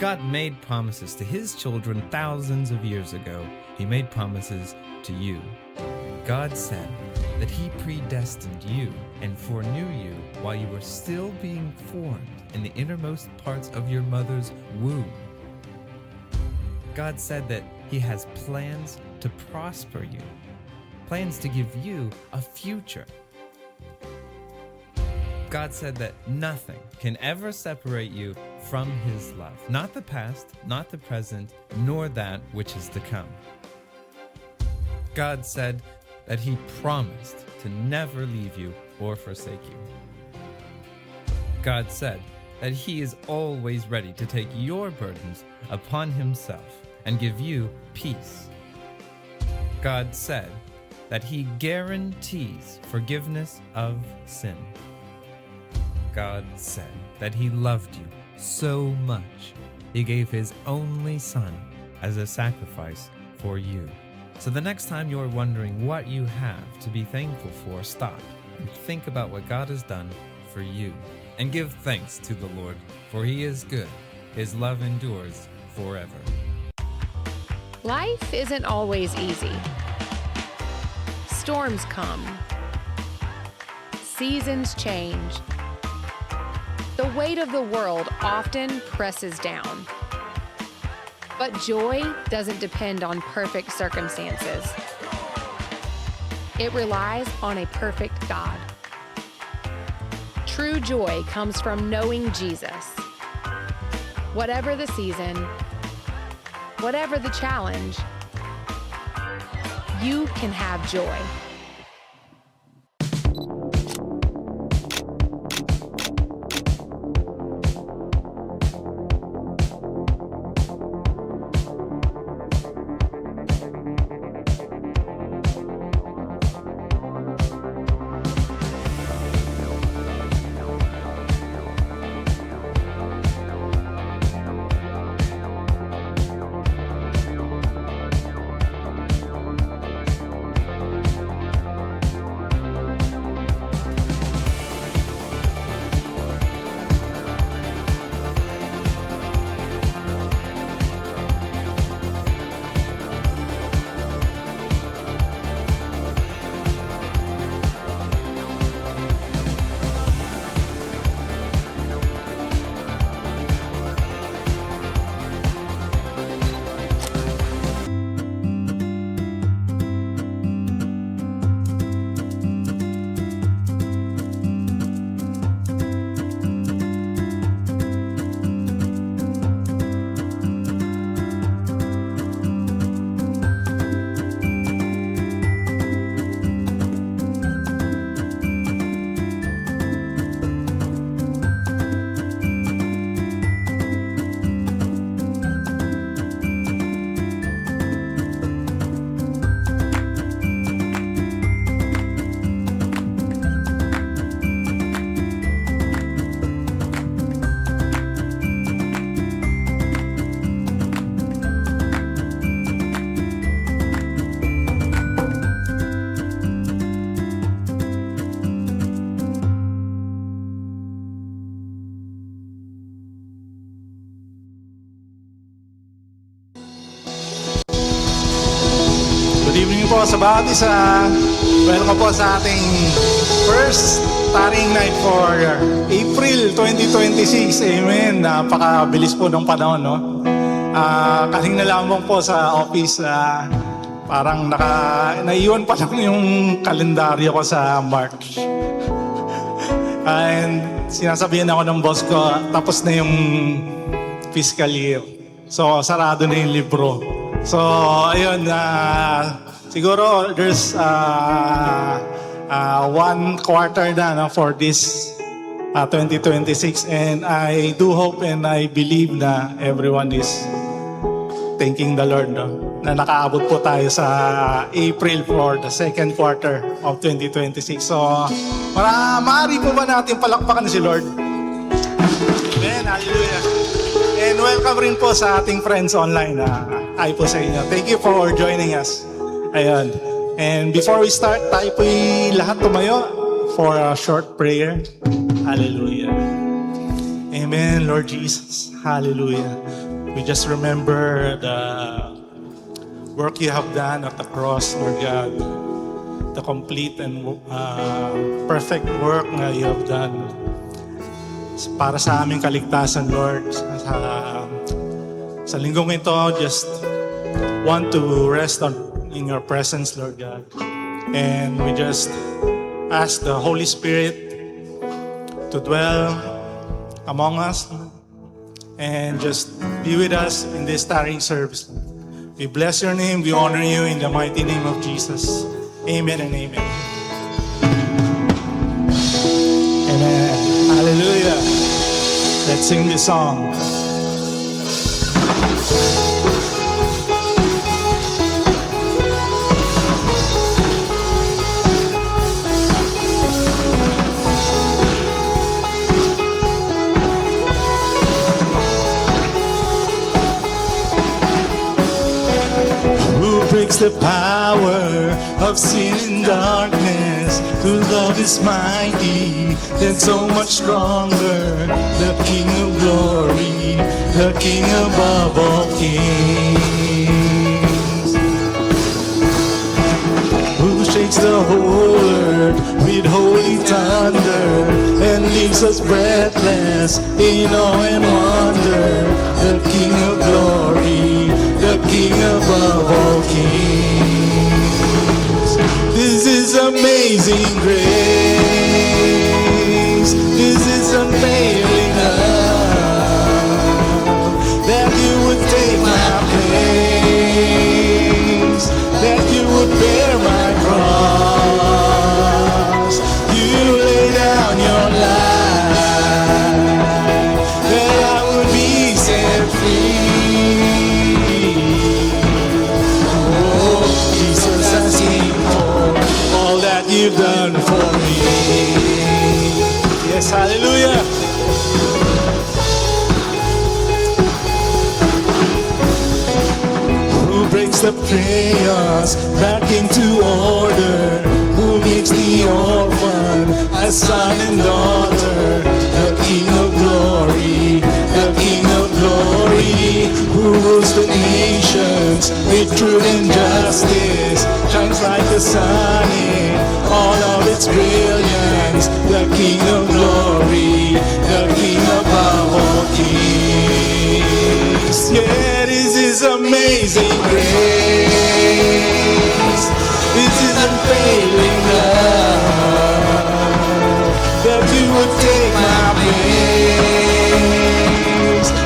God made promises to his children thousands of years ago. He made promises to you. God said that he predestined you and foreknew you while you were still being formed in the innermost parts of your mother's womb. God said that he has plans to prosper you, plans to give you a future. God said that nothing can ever separate you from his love, not the past, not the present, nor that which is to come. God said that he promised to never leave you or forsake you. God said that he is always ready to take your burdens upon himself and give you peace. God said that he guarantees forgiveness of sin. God said that he loved you so much, he gave his only son as a sacrifice for you. So the next time you're wondering what you have to be thankful for, stop and think about what God has done for you. And give thanks to the Lord, for he is good. His love endures forever. Life isn't always easy. Storms come. Seasons change. The weight of the world often presses down. But joy doesn't depend on perfect circumstances. It relies on a perfect God. True joy comes from knowing Jesus. Whatever the season, whatever the challenge, you can have joy. Good evening po sa bawat isa. Welcome po sa ating first starring night for April 2026. Amen. Napakabilis po ng panahon, no? Kanina lamang po sa office, parang naiwan pa lang yung kalendaryo ko sa March. And sinasabihan ako ng boss ko, tapos na yung fiscal year. So, sarado na yung libro. So, ayun, siguro there's one quarter na, no, for this 2026, and I do hope and I believe na everyone is thanking the Lord, no, na nakaabot po tayo sa April for the second quarter of 2026. So, maaari po ba natin palakpakan si Lord? Amen, hallelujah. And welcome rin po sa ating friends online. Hi po sa inyo. Thank you for joining us. Ayun. And before we start, tayo po lahat tumayo for a short prayer. Hallelujah. Amen, Lord Jesus. Hallelujah. We just remember the work you have done at the cross, Lord God. The complete and perfect work na you have done para sa aming kaligtasan, Lord. Sa linggong ito, just want to rest in your presence, Lord God. And we just ask the Holy Spirit to dwell among us and just be with us in this starting service. We bless your name, we honor you in the mighty name of Jesus. Amen and amen. Amen. Hallelujah. Let's sing this song. Breaks the power of sin and darkness. Whose love is mighty and so much stronger. The King of glory, the King above all kings. Who shakes the whole earth with holy thunder and leaves us breathless in awe and wonder. The King of glory, the King above all kings. This is amazing grace. This is unfailing love. That you would take my place. That you would bear my cross. You lay down your life. That I would be set free. You've done for me. Yes, hallelujah. Who breaks the chaos back into order? Who makes the orphan a son and daughter? The King of glory, the King of glory, who rules the nations with truth and justice, shines like the sun in all of its brilliance. The King of glory, the King above all kings. Yeah, this is amazing grace. This is unfailing love. That you would take my place.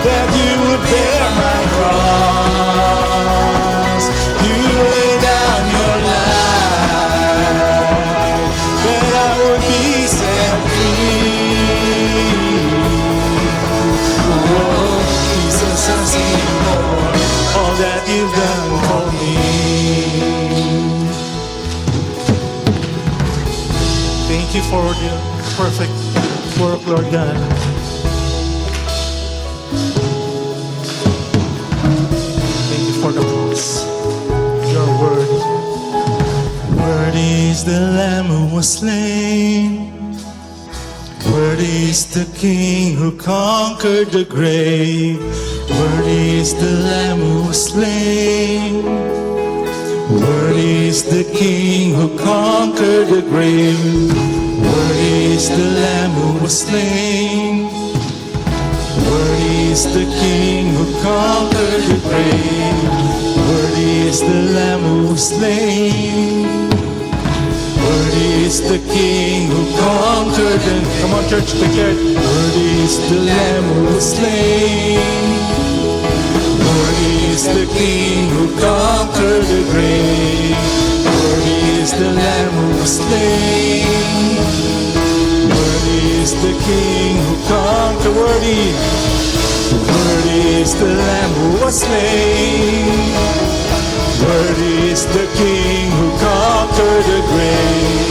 That you would bear my cross. You lay down your life. That I would be set free. Oh, Jesus, I see more. All that you've done for me. Thank you for the perfect work, Lord God. Thank you for the cross, your word. Worthy is the Lamb who was slain. Worthy is the King who conquered the grave. Worthy is the Lamb who was slain. Worthy is the King who conquered the grave. Worthy is the Lamb who was slain. Worthy is the King who conquered the grave. Worthy is the Lamb who was slain. Worthy is the King who conquered the... Come on, church, declare it. Worthy is the Lamb who was slain. Worthy is the King who conquered the grave. Worthy is the Lamb who was slain. Worthy is the King who conquered. Worthy is the Lamb who was slain. Worthy is the King who conquered the grave.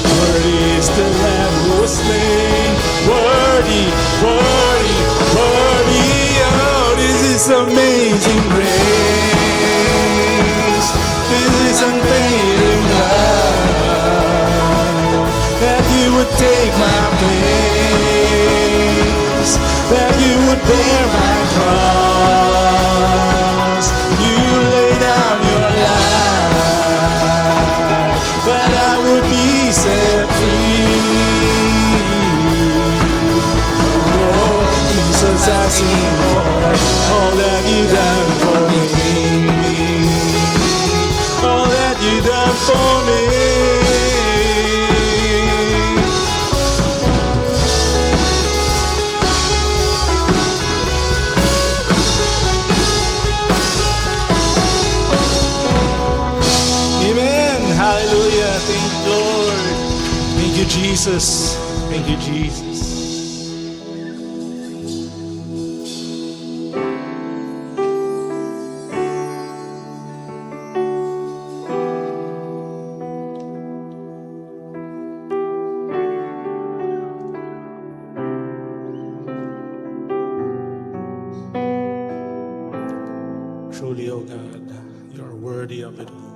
Worthy is the Lamb who was slain. Worthy, worthy, worthy. Oh, this is amazing grace. This is unfailing love. That you would take my place. That you would bear my cross. You died for me. Amen. Hallelujah. Thank you, Lord. Thank you, Jesus. Thank you, Jesus. Truly, oh God, you are worthy of it all.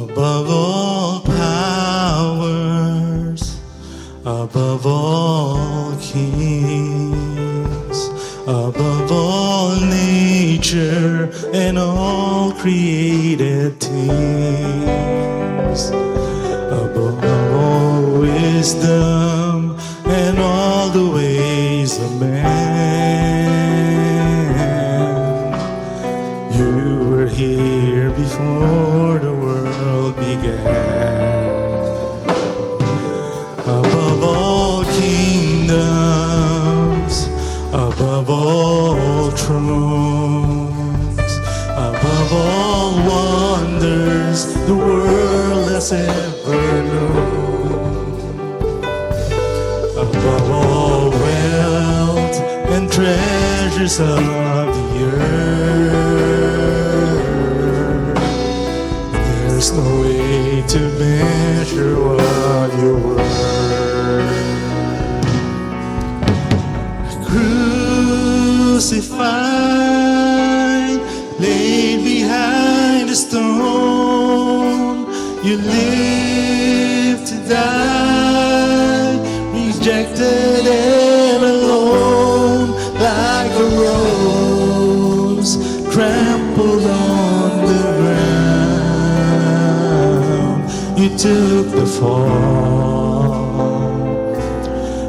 Above all powers, above all kings, above all nature and all created things, above all wisdom and all the ways of man, you were here before the world began. Above all kingdoms, above all thrones, above all wonders the world has ever known, above all wealth and treasures of the earth, there's no way to measure what you were. Crucified, laid behind a stone, you lived to die, rejected and alone, like a rose trampled on the ground. You took the fall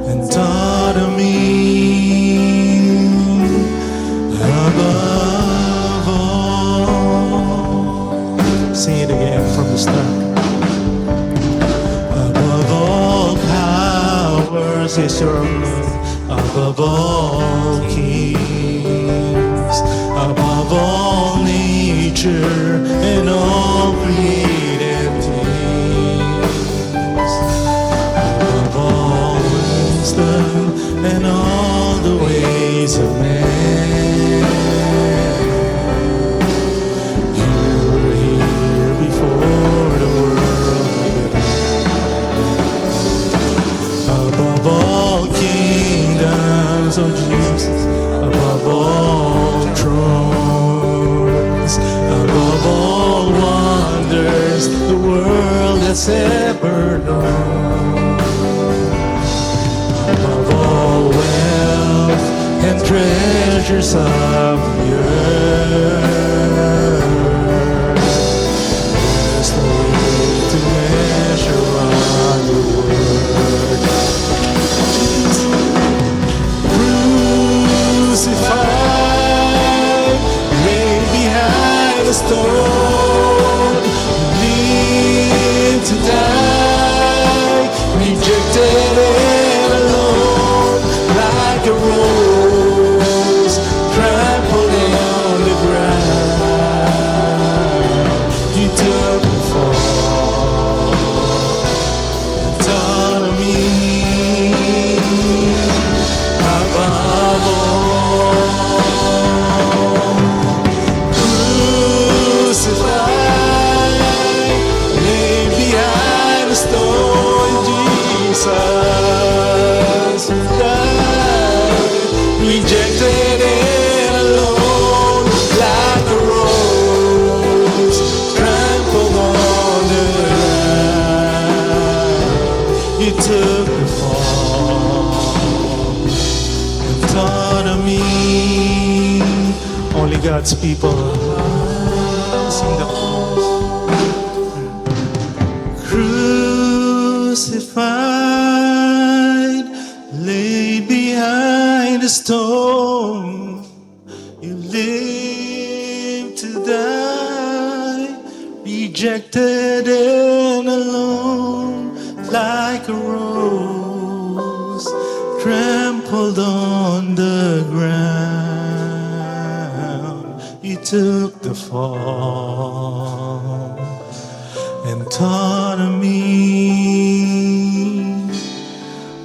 and taught me above all. Sing it again from the start. Above all powers is your love, above all kings, above all nature and all created things, above all wisdom and all the ways of man, you were here before the world began. Above all kingdoms, oh Jesus, above all thrones, above all wonders the world has ever known, above all wealth and treasures of the earth, there's no way to measure what you were. Crucified, laid behind a stone, lived to die, rejected and alone, like a rose trampled on the ground. You took the fall and taught me above all. Crucified, laid behind a stone, Jesus died, rejected and alone, like a rose trampled on the ground. You took the fall and taught me. Only God's people sing the chorus. Crucified, laid behind the storm, you live to die, rejected and alone, like a rose trampled on the ground. You took the fall and taught me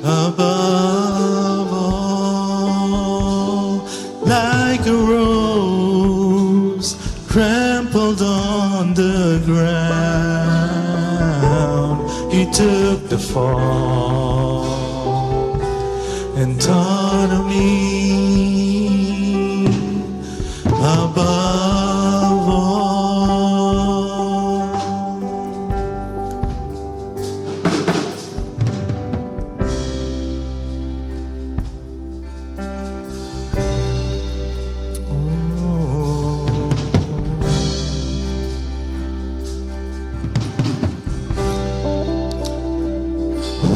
above all, like a rose trampled on the ground. You took the fall and taught me above all.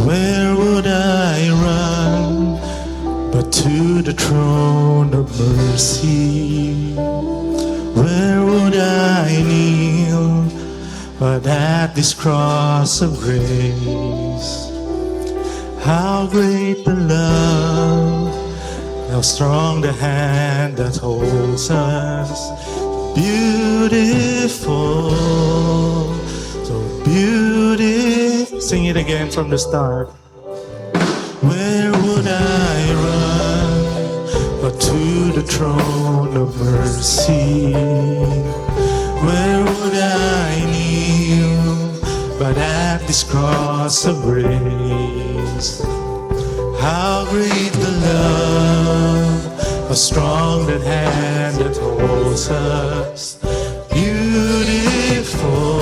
Where would I run but to the throne of mercy? Where would I kneel but at this cross of grace? How great the love, how strong the hand that holds us. Beautiful, so beautiful. Sing it again from the start. Where would I run but to the throne of mercy? Where would I kneel but at this cross of grace? How great the love, how strong that hand that holds us. Beautiful,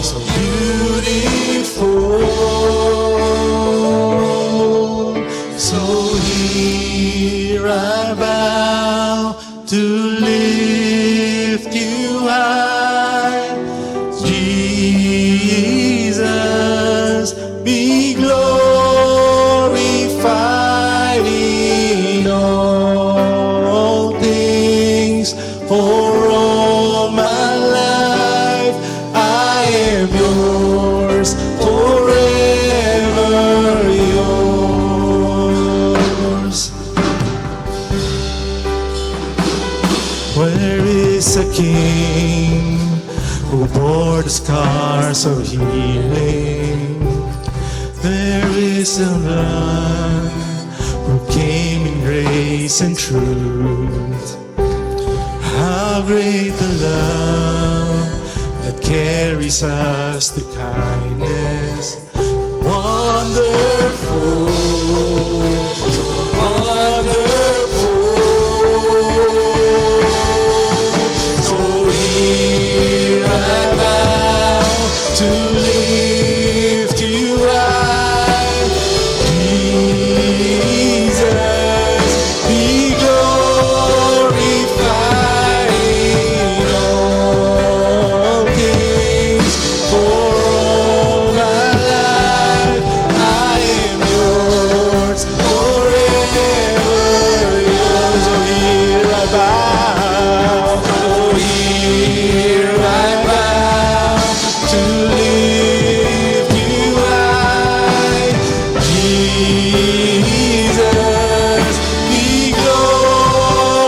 so beautiful. So here I bow to lift you high. Jesus, be glorified in all things. For all my life I am yours, forever yours. Where is a king who bore the scars of healing? There is a one who came in grace and truth. How great the love that carries us to kindness. Wonderful, so wonderful. So here I bow to lift you high. Jesus, be glorified in all things. For all my life I am yours, forever yours. Oh, here I bow, oh, here I bow to lift you high. Jesus, be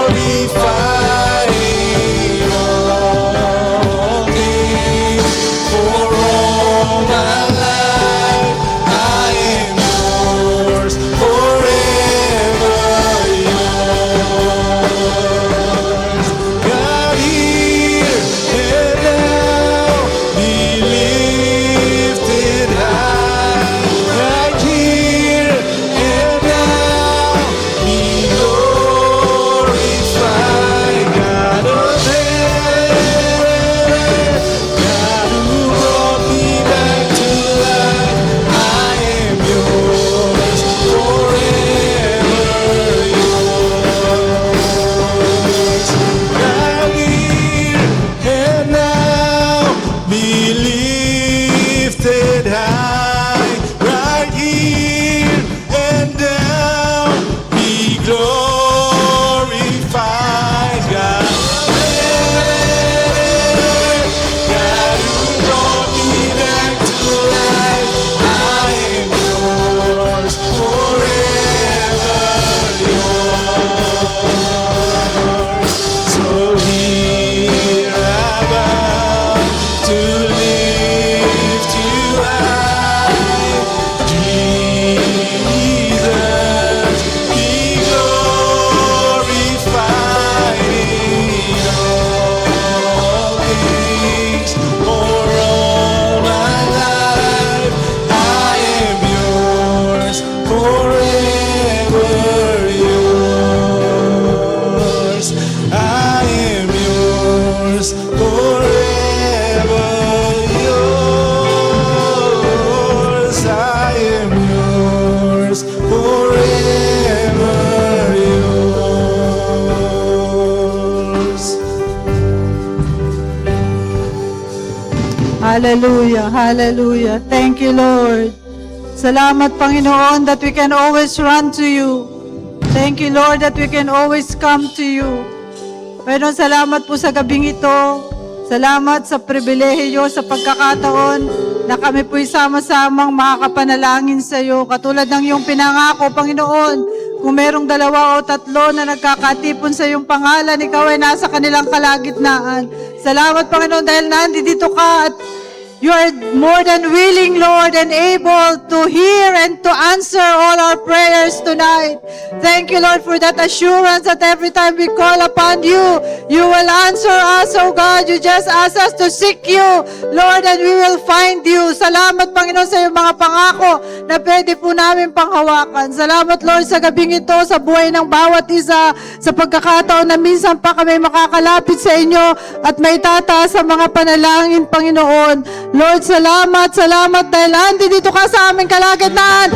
glorified in all things. For all my life I am yours, forever yours. God, here and now, be lifted high. Right here Hallelujah, hallelujah. Thank you, Lord. Salamat, Panginoon, that we can always run to you. Thank you, Lord, that we can always come to you. Panginoon, salamat po sa gabing ito. Salamat sa pribilehiyo, sa pagkakataon na kami po'y sama-samang makakapanalangin sa iyo. Katulad ng iyong pinangako, Panginoon, kung merong 2 o 3 na nagkakatipon sa iyong pangalan, ikaw ay nasa kanilang kalagitnaan. Salamat, Panginoon, dahil nandito ka at you are more than willing, Lord, and able to hear and to answer all our prayers tonight. Thank you, Lord, for that assurance that every time we call upon you, you will answer us, oh God. You just ask us to seek you, Lord, and we will find you. Salamat, Panginoon, sa iyong mga pangako na pwede po namin panghawakan. Salamat, Lord, sa gabing ito, sa buhay ng bawat isa, sa pagkakataon na minsan pa kami makakalapit sa inyo at may tataas sa mga panalangin, Panginoon. Lord, salamat dahil nandito ka sa aming kalagitnaan.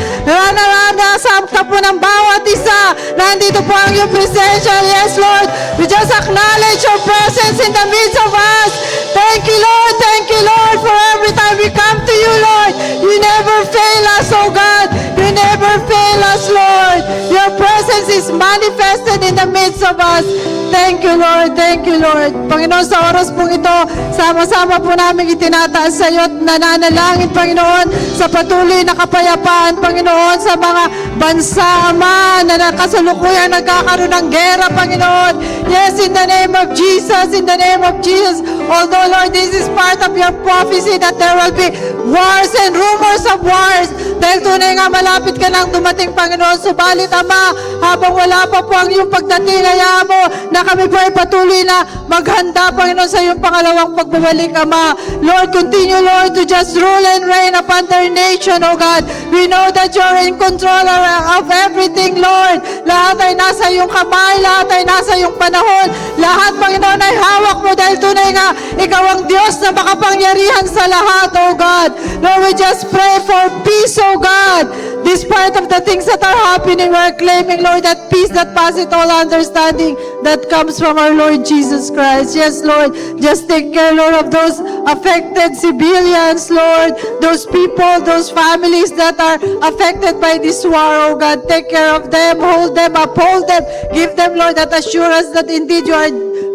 Nasa ka po ng bawat isa. Nandito po ang iyong presensya. Yes, Lord. We just acknowledge your presence in the midst of us. Thank you, Lord. Thank you, Lord, for every time we come to you, Lord. You never fail us, oh God. You never fail us, Lord. Your presence is manifested in the midst of us. Thank you, Lord. Thank you, Lord. Panginoon, sa oras pong ito, sama-sama po namin itinataas sa iyo at nananalangin, Panginoon, sa patuloy na kapayapaan, Panginoon, sa mga bansa, Ama, na nakasalukuyang nagkakaroon ng gera, Panginoon. Yes, in the name of Jesus, in the name of Jesus. Although, Lord, this is part of your prophecy that there will be wars and rumors of wars. Dahil tunay nga malapit ka nang dumating, Panginoon. Subalit, Ama, habang wala pa po ang iyong pagdating, hayaan mo na kami po ay patuloy na maghanda, Panginoon, sa iyong pangalawang pagbabalik, Ama. Lord, continue, Lord, to just rule and reign upon their nation, oh God. We know that you're in control of everything, Lord. Lahat ay nasa iyong kamay, lahat ay nasa iyong panahon. Lahat, Panginoon, ay hawak mo dahil tunay nga, ikaw ang Diyos na makapangyarihan sa lahat, oh God. Lord, we just pray for peace, oh God. Despite of the things that are happening, we're claiming, Lord, that peace that passes all understanding that comes from our Lord Jesus Christ. Yes, Lord, just take care, Lord, of those affected civilians, Lord, those people, those families that are affected by this war, oh God. Take care of them, hold them, uphold them, give them, Lord, that assurance that indeed you are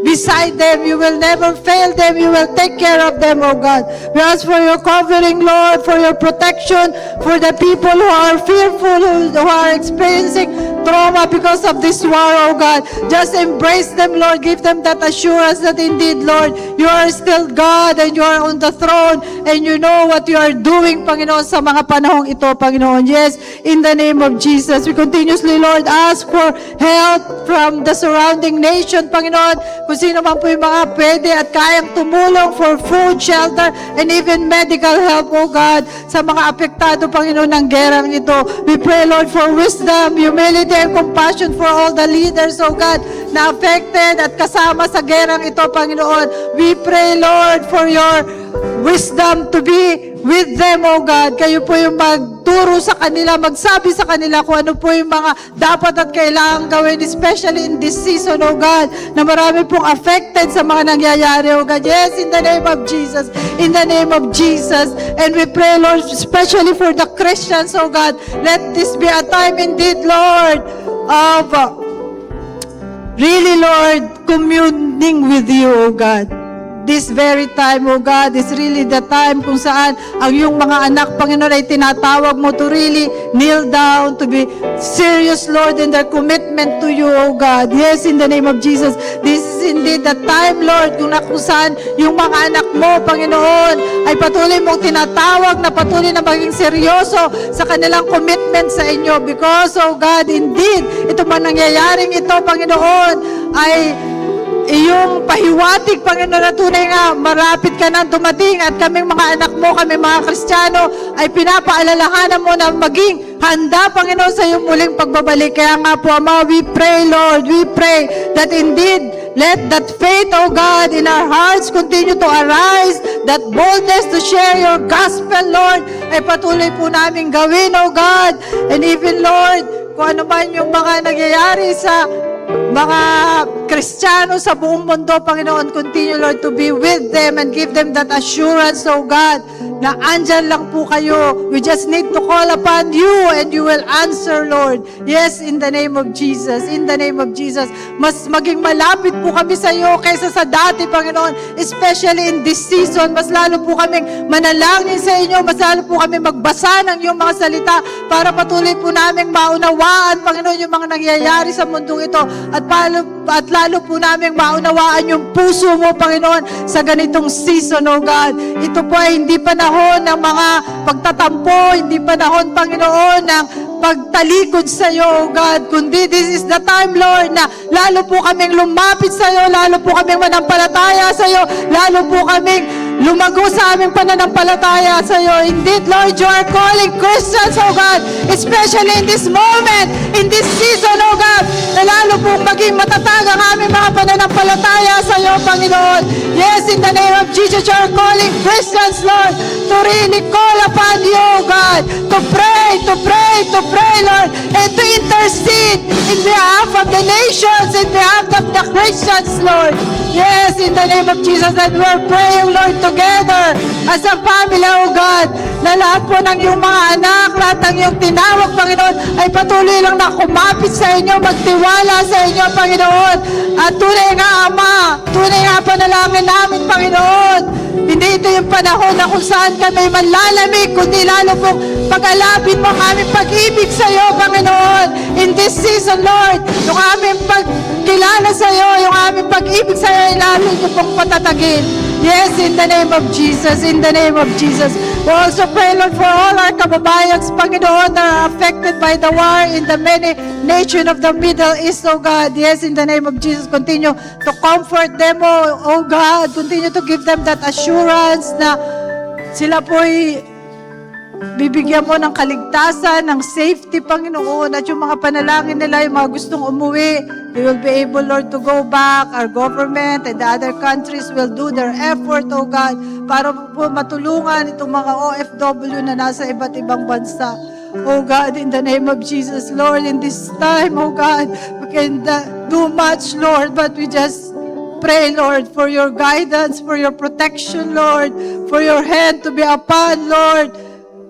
beside them. You will never fail them. You will take care of them, oh God. We ask for your covering, Lord, for your protection, for the people who are fearful, who are experiencing trauma because of this war, oh God. Just embrace them, Lord. Give them that assurance that indeed, Lord, you are still God and you are on the throne and you know what you are doing, Panginoon, sa mga panahong ito, Panginoon. Yes, in the name of Jesus, we continuously, Lord, ask for help from the surrounding nation, Panginoon. Kung sino man po yung mga pwede at kayang tumulong for food, shelter, and even medical help, oh God, sa mga apektado, Panginoon, ng gerang ito. We pray, Lord, for wisdom, humility, and compassion for all the leaders, oh God, na affected at kasama sa gerang ito, Panginoon. We pray, Lord, for your wisdom to be with them, oh God. Kayo po yung magturo sa kanila, magsabi sa kanila kung ano po yung mga dapat at kailangan gawin, especially in this season, oh God, na marami pong affected sa mga nangyayari, oh God. Yes, in the name of Jesus. In the name of Jesus. And we pray, Lord, especially for the Christians, oh God. Let this be a time indeed, Lord, of really, Lord, communing with you, oh God. This very time, oh God, is really the time kung saan ang iyong mga anak, Panginoon, ay tinatawag mo to really kneel down, to be serious, Lord, in their commitment to you, oh God. Yes, in the name of Jesus. This is indeed the time, Lord, kung saan yung mga anak mo, Panginoon, ay patuloy mong tinatawag na patuloy na maging seryoso sa kanilang commitment sa inyo. Because, oh God, indeed, ito man nangyayaring ito, Panginoon, ay iyong pahiwatig, Panginoon, na tunay nga, marapit ka nang dumating at kaming mga anak mo, kami mga Kristiyano, ay pinapaalalahanan mo na maging handa, Panginoon, sa iyong muling pagbabalik. Kaya nga po, Ama, we pray, Lord, we pray that indeed, let that faith, oh God, in our hearts continue to arise, that boldness to share your gospel, Lord, ay patuloy po namin gawin, oh God. And even, Lord, kung ano man yung mga nangyayari sa mga Kristiyano sa buong mundo, Panginoon, continue, Lord, to be with them and give them that assurance, oh God, na andyan lang po kayo. We just need to call upon you and you will answer, Lord. Yes, in the name of Jesus. In the name of Jesus. Mas maging malapit po kami sa iyo kaysa sa dati, Panginoon. Especially in this season, mas lalo po kaming manalangin sa inyo, mas lalo po kami magbasa ng iyong mga salita para patuloy po naming maunawaan, Panginoon, yung mga nangyayari sa mundong ito at lalo po naming maunawaan yung puso mo, Panginoon, sa ganitong season, oh God. Ito po ay hindi panahon ng mga pagtatampo, hindi panahon, Panginoon, ng pagtalikod sa iyo, oh God, kundi this is the time, Lord, na lalo po kaming lumapit sa iyo, lalo po kaming manampalataya sa iyo, lalo po kaming lumago sa aming pananampalataya sa iyo. Indeed, Lord, you are calling Christians, oh God, especially in this moment, in this season, oh God, na lalo pong maging matatag ang aming mga pananampalataya sa iyo, Panginoon. Yes, in the name of Jesus, you are calling Christians, Lord, to really call upon you, oh God, to pray, Lord, and to intercede in behalf of the nations, in behalf of the Christians, Lord. Yes, in the name of Jesus, that we are praying, Lord, together as a family, oh God, na lahat po ng iyong mga anak, lahat ng iyong tinawag, Panginoon, ay patuloy lang na kumapit sa inyo, magtiwala sa inyo, Panginoon. At tunay nga, Ama, tunay nga panalangin namin, Panginoon. Hindi ito yung panahon na kung saan kami manlalamig, kundi lalo pong pag-alapin mo ang aming pag-ibig sa iyo, Panginoon. In this season, Lord, yung aming pagkilala sa iyo, yung aming pag-ibig sa iyo, ay lalo ito pong patatagin. Yes, in the name of Jesus, in the name of Jesus. We also pray, Lord, for all our kababayans, Panginoon, that are affected by the war in the many nations of the Middle East, oh God. Yes, in the name of Jesus, continue to comfort them, oh God. Continue to give them that assurance na sila po'y bibigyan mo ng kaligtasan, ng safety, Panginoon, at yung mga panalangin nila, yung mga gustong umuwi, they will be able, Lord, to go back. Our government and the other countries will do their effort, oh God, para po matulungan itong mga OFW na nasa iba't ibang bansa. Oh God, in the name of Jesus, Lord, in this time, oh God, we can do much, Lord, but we just pray, Lord, for your guidance, for your protection, Lord, for your hand to be upon, Lord,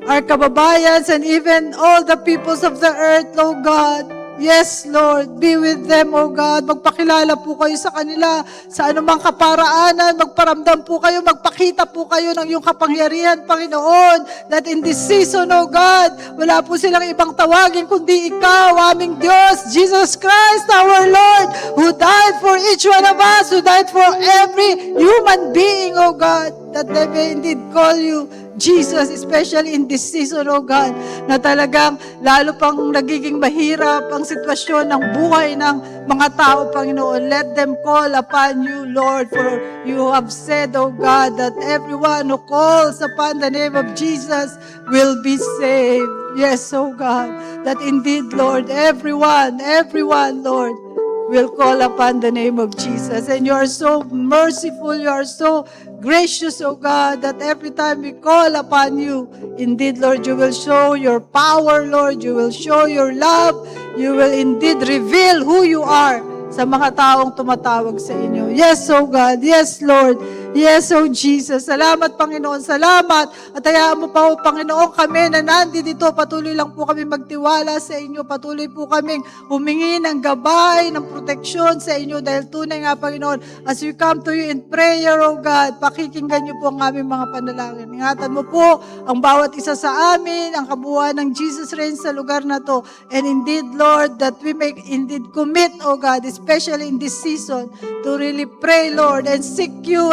our kababayans and even all the peoples of the earth, oh God. Yes, Lord, be with them, oh God. Magpakilala po kayo sa kanila sa anumang kaparaanan. Magparamdam po kayo, magpakita po kayo ng iyong kapangyarihan, Panginoon, that in this season, oh God, wala po silang ibang tawagin kundi ikaw, aming Diyos, Jesus Christ, our Lord, who died for each one of us, who died for every human being, oh God, that they may indeed call you Jesus, especially in this season, oh God, na talagang lalo pang nagiging mahirap ang sitwasyon ng buhay ng mga tao, Panginoon. Let them call upon you, Lord, for you have said, oh God, that everyone who calls upon the name of Jesus will be saved. Yes, oh God, that indeed, Lord, everyone, Lord, will call upon the name of Jesus. And you are so merciful, you are so gracious, oh God, that every time we call upon you, indeed, Lord, you will show your power, Lord, you will show your love, you will indeed reveal who you are sa mga taong tumatawag sa inyo. Yes, oh God, yes, Lord, yes, oh Jesus. Salamat, Panginoon, salamat. At hayaan mo pa, oh Panginoon, kami na nandito, patuloy lang po kami magtiwala sa inyo, patuloy po kaming humingi ng gabay, ng proteksyon sa inyo, dahil tunay nga, Panginoon, as we come to you in prayer, oh God, pakikinggan niyo po ang aming mga panalangin. Ingatan mo po ang bawat isa sa amin, ang kabuuan ng Jesus reign sa lugar na to. And indeed, Lord, that we may indeed commit, oh God, especially in this season, to really pray, Lord, and seek you,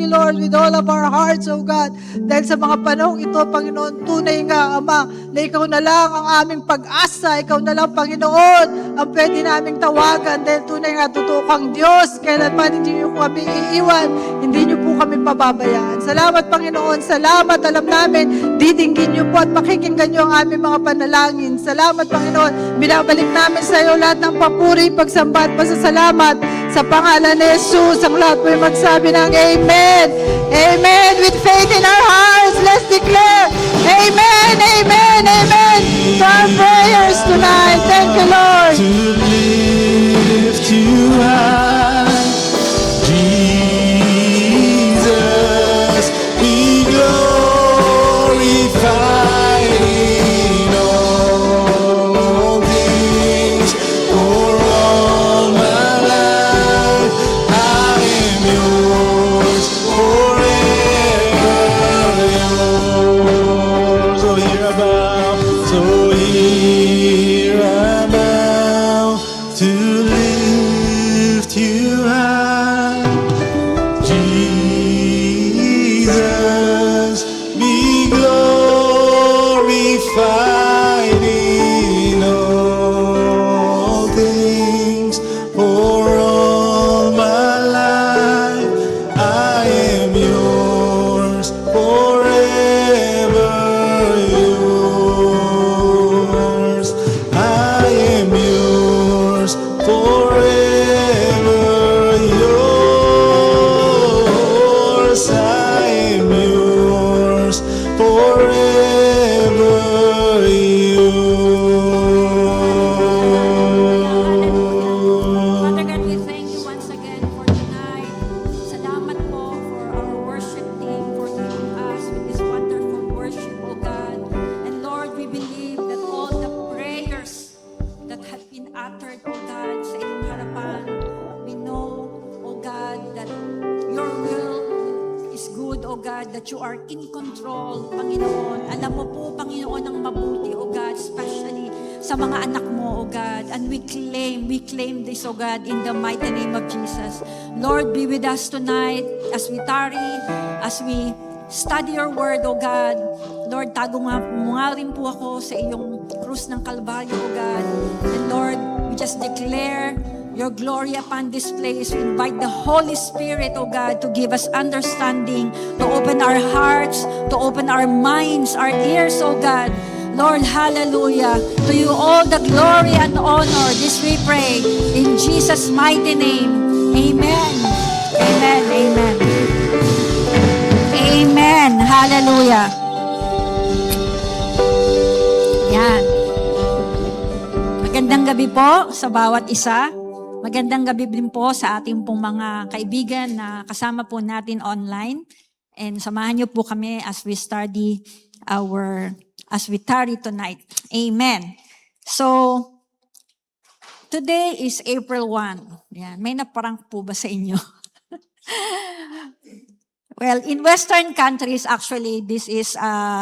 Lord, with all of our hearts, oh God. Dahil sa mga panahong ito, Panginoon, tunay nga, Ama, na ikaw na lang ang aming pag-asa, ikaw na lang, Panginoon, ang pwede naming tawagan, dahil tunay nga, totoo kang Diyos, kailanman hindi niyo kami iiwan, hindi niyo po kami pababayaan. Salamat, Panginoon, salamat, alam namin, didinggin niyo po at pakikinggan niyo ang aming mga panalangin. Salamat, Panginoon, binabalik namin sa iyo lahat ng papuri, pagsamba at pasasalamat sa pangalan ni Jesus. Ang lahat po ay magsabi ng Amen. Amen. With faith in our hearts, let's declare Amen, Amen, Amen to our prayers tonight. Thank you, Lord. To lift that you are in control, Panginoon. Alam mo po, Panginoon, ang mabuti, O God, especially sa mga anak mo, O God. And we claim this, O God, in the mighty name of Jesus. Lord, be with us tonight as we tarry, as we study your word, O God. Lord, tago nga rin po ako sa iyong krus ng Kalbaryo, O God. And Lord, we just declare your glory upon this place. We invite the Holy Spirit, O God, to give us understanding, to open our hearts, to open our minds, our ears, O God. Lord, hallelujah. To you all the glory and honor. This we pray in Jesus' mighty name. Amen. Amen. Amen. Amen. Hallelujah. Yan. Magandang gabi po sa bawat isa. Magandang gabi din po sa ating pong mga kaibigan na kasama po natin online. And samahan niyo po kami as we study as we tarry tonight. Amen. So, today is April 1. Yan. May naparang po ba sa inyo? Well, in Western countries, actually, this is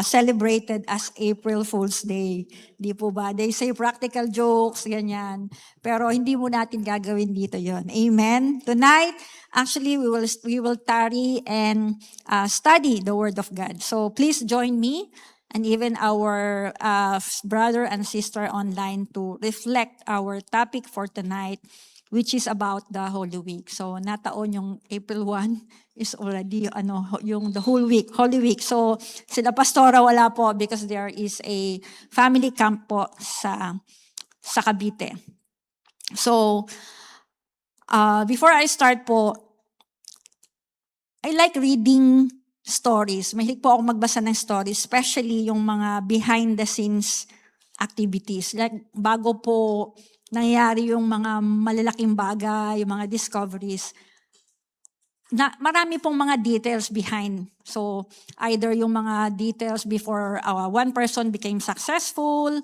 celebrated as April Fool's Day. Di po ba? They say practical jokes, ganyan. Pero hindi mo natin gagawin dito yon. Amen? Tonight, actually, we will tarry and study the Word of God. So please join me and even our brother and sister online to reflect our topic for tonight, which is about the Holy Week. So, nataon yung April 1 is already, yung the whole week, Holy Week. So, sila pastora wala po because there is a family camp po sa Cavite. So, before I start po, I like reading stories. Mahilig po ako magbasa ng stories, especially yung mga behind the scenes activities. Like, bago po nangyayari yung mga malalaking bagay, yung mga discoveries, na marami pong mga details behind. So, either yung mga details before one person became successful,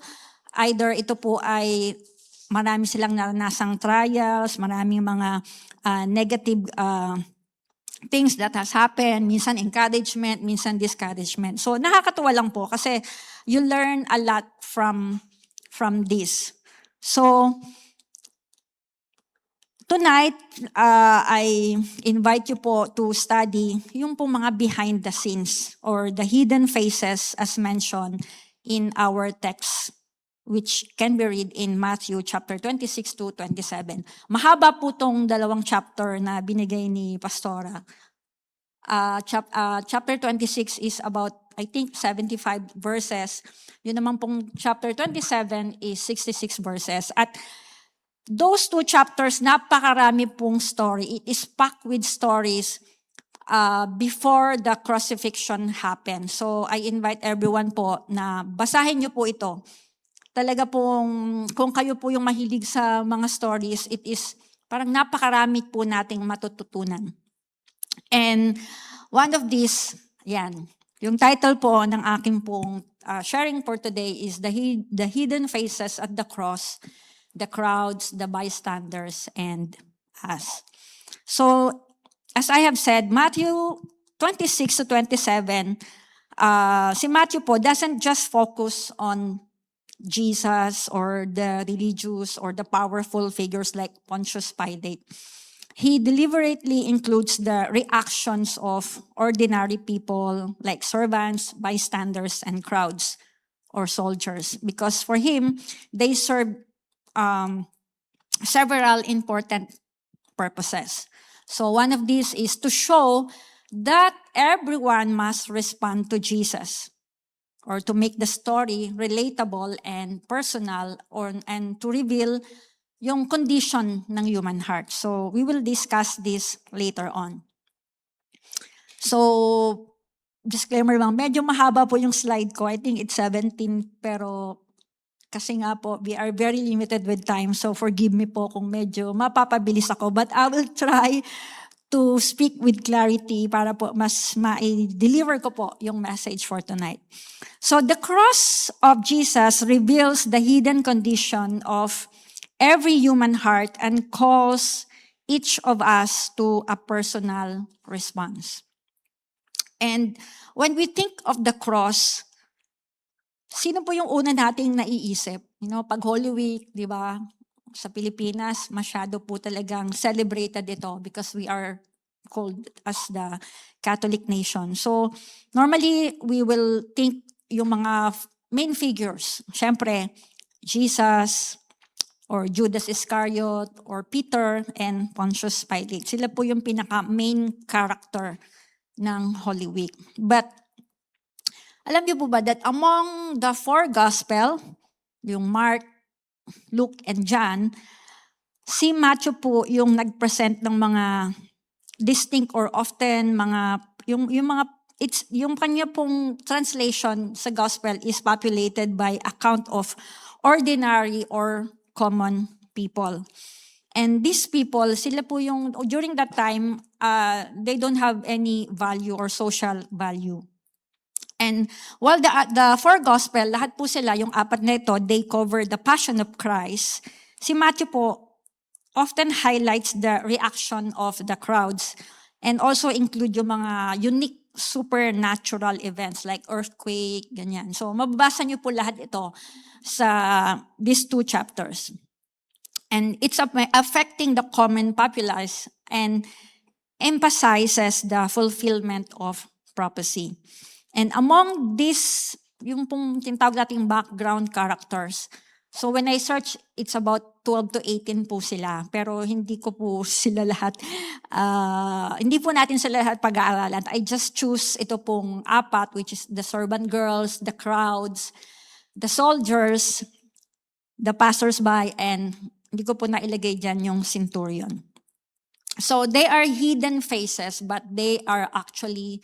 either ito po ay marami silang naranasang trials, maraming mga negative things that has happened, minsan encouragement, minsan discouragement. So, nakakatuwa lang po kasi you learn a lot from this. So, tonight, I invite you po to study yung po mga behind the scenes or the hidden faces as mentioned in our text, which can be read in Matthew chapter 26 to 27. Mahaba po tong dalawang chapter na binigay ni Pastora. Chapter 26 is about, I think, 75 verses. Yun naman pong chapter 27 is 66 verses. At those two chapters, napakarami pong story. It is packed with stories before the crucifixion happened. So, I invite everyone po na basahin niyo po ito. Talaga pong, kung kayo po yung mahilig sa mga stories, it is parang napakarami po nating matututunan. And one of these, yan, yung title po ng aking pong sharing for today is The Hidden Faces at the Cross, the Crowds, the Bystanders, and Us. So, as I have said, Matthew 26 to 27, si Matthew po doesn't just focus on Jesus or the religious or the powerful figures like Pontius Pilate. He deliberately includes the reactions of ordinary people like servants, bystanders, and crowds or soldiers. Because for him, they serve several important purposes. So one of these is to show that everyone must respond to Jesus, or to make the story relatable and personal, and to reveal yung condition ng human heart. So we will discuss this later on. So, disclaimer lang, medyo mahaba po yung slide ko. I think it's 17, pero kasi nga po, we are very limited with time. So forgive me po kung medyo mapapabilis ako. But I will try to speak with clarity para po mas ma-deliver ko po yung message for tonight. So the cross of Jesus reveals the hidden condition of every human heart and calls each of us to a personal response. And when we think of the cross, sino po yung una nating naiisip? Pag Holy Week, di ba? Sa Pilipinas, masyado po talagang celebrated ito because we are called as the Catholic nation. So, normally, we will think yung mga main figures. Siyempre, Jesus, or Judas Iscariot, or Peter, and Pontius Pilate. Sila po yung pinaka-main character ng Holy Week. But, alam niyo po ba that among the four gospel, yung Mark, Luke, and John, si Matthew po yung nag-present ng mga distinct or often yung kanya pong translation sa gospel is populated by account of ordinary or common people. And these people, sila po yung, during that time, they don't have any value or social value. And while the four gospel, lahat po sila, yung apat na ito, they cover the passion of Christ. Si Matthew po often highlights the reaction of the crowds and also include yung mga unique supernatural events like earthquake, ganyan. So mababasa niyo po lahat ito sa these two chapters. And it's affecting the common populace and emphasizes the fulfillment of prophecy. And among these, yung pong tinatawag nating background characters, so when I search, it's about 12 to 18 po sila. Pero hindi ko po sila lahat, hindi po natin sila lahat pag-aaralan. I just choose ito pong apat, which is the servant girls, the crowds, the soldiers, the passers-by, and hindi ko po nailagay dyan yung centurion. So they are hidden faces, but they are actually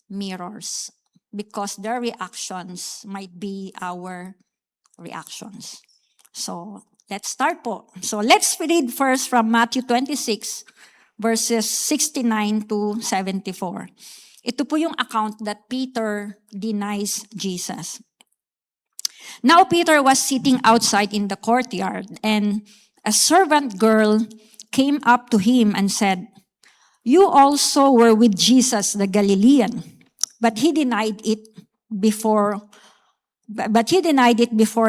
mirrors because their reactions might be our reactions. So let's start po. So let's read first from Matthew 26, verses 69 to 74. Ito po yung account that Peter denies Jesus. Now Peter was sitting outside in the courtyard, and a servant girl came up to him and said, "You also were with Jesus the Galilean." But he denied it before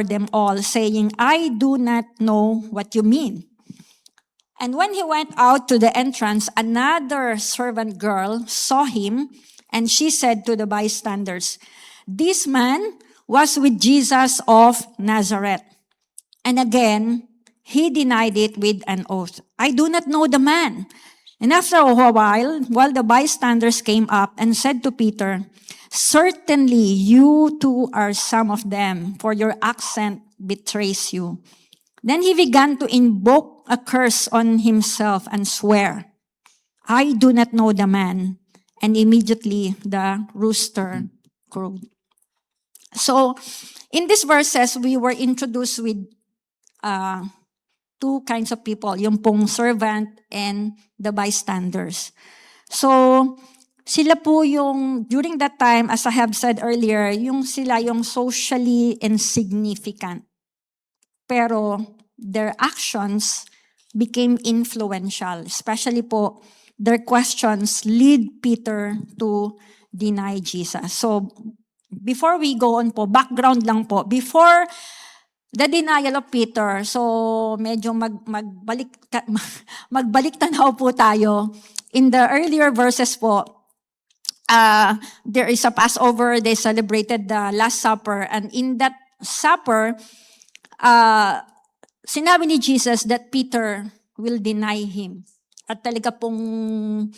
them all, saying, "I do not know what you mean." And when he went out to the entrance, another servant girl saw him, and she said to the bystanders, "This man was with Jesus of Nazareth." And again, he denied it with an oath. "I do not know the man." And after a while the bystanders came up and said to Peter, "Certainly you too are some of them, for your accent betrays you." Then he began to invoke a curse on himself and swear, "I do not know the man." And immediately the rooster crowed. So in these verses, we were introduced with two kinds of people, yung pong servant and the bystanders. So, sila po yung, during that time, as I have said earlier, sila yung socially insignificant. Pero, their actions became influential. Especially po, their questions lead Peter to deny Jesus. So, before we go on po, background lang po. Before the denial of Peter, so medyo magbalik tanaw po tayo. In the earlier verses po, there is a Passover, they celebrated the Last Supper, and in that supper, sinabi ni Jesus that Peter will deny him. At talaga pong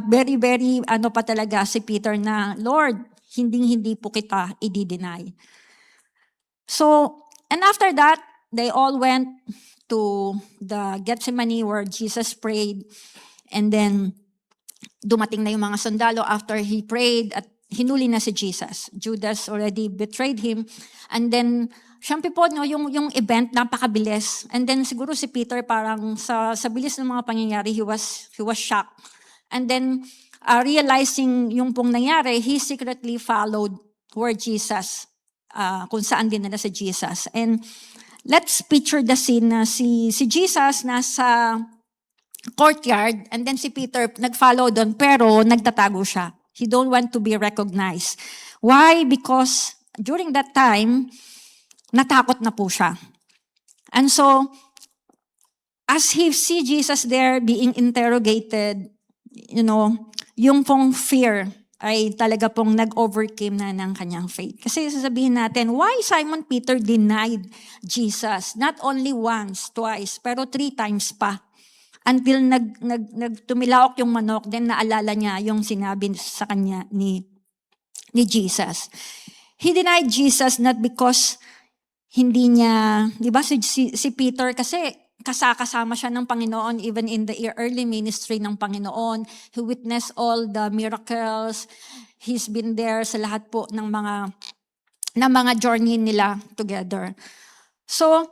very, very, pa talaga si Peter na, "Lord, hindi po kita i-deny." So, and after that, they all went to the Gethsemane where Jesus prayed. And then, dumating na yung mga sundalo after he prayed at hinuli na si Jesus. Judas already betrayed him. And then, syempre po, yung event, napakabilis. And then, siguro si Peter parang sa bilis ng mga pangyayari, he was shocked. And then, realizing yung pong nangyari, he secretly followed where Jesus kung saan din nila si Jesus. And let's picture the scene na si Jesus nasa courtyard and then si Peter nag-follow doon pero nagtatago siya. He don't want to be recognized. Why? Because during that time, natakot na po siya. And so, as he see Jesus there being interrogated, yung pong fear ay talaga pong nag-overcame na ng kanyang faith. Kasi sasabihin natin, why Simon Peter denied Jesus? Not only once, twice, pero 3 times pa. Until tumilaok yung manok, then naalala niya yung sinabi sa kanya ni Jesus. He denied Jesus not because hindi niya, di ba si Peter kasi kasama siya ng Panginoon even in the early ministry ng Panginoon. He witnessed all the miracles. He's been there sa lahat po ng mga journey nila together. So,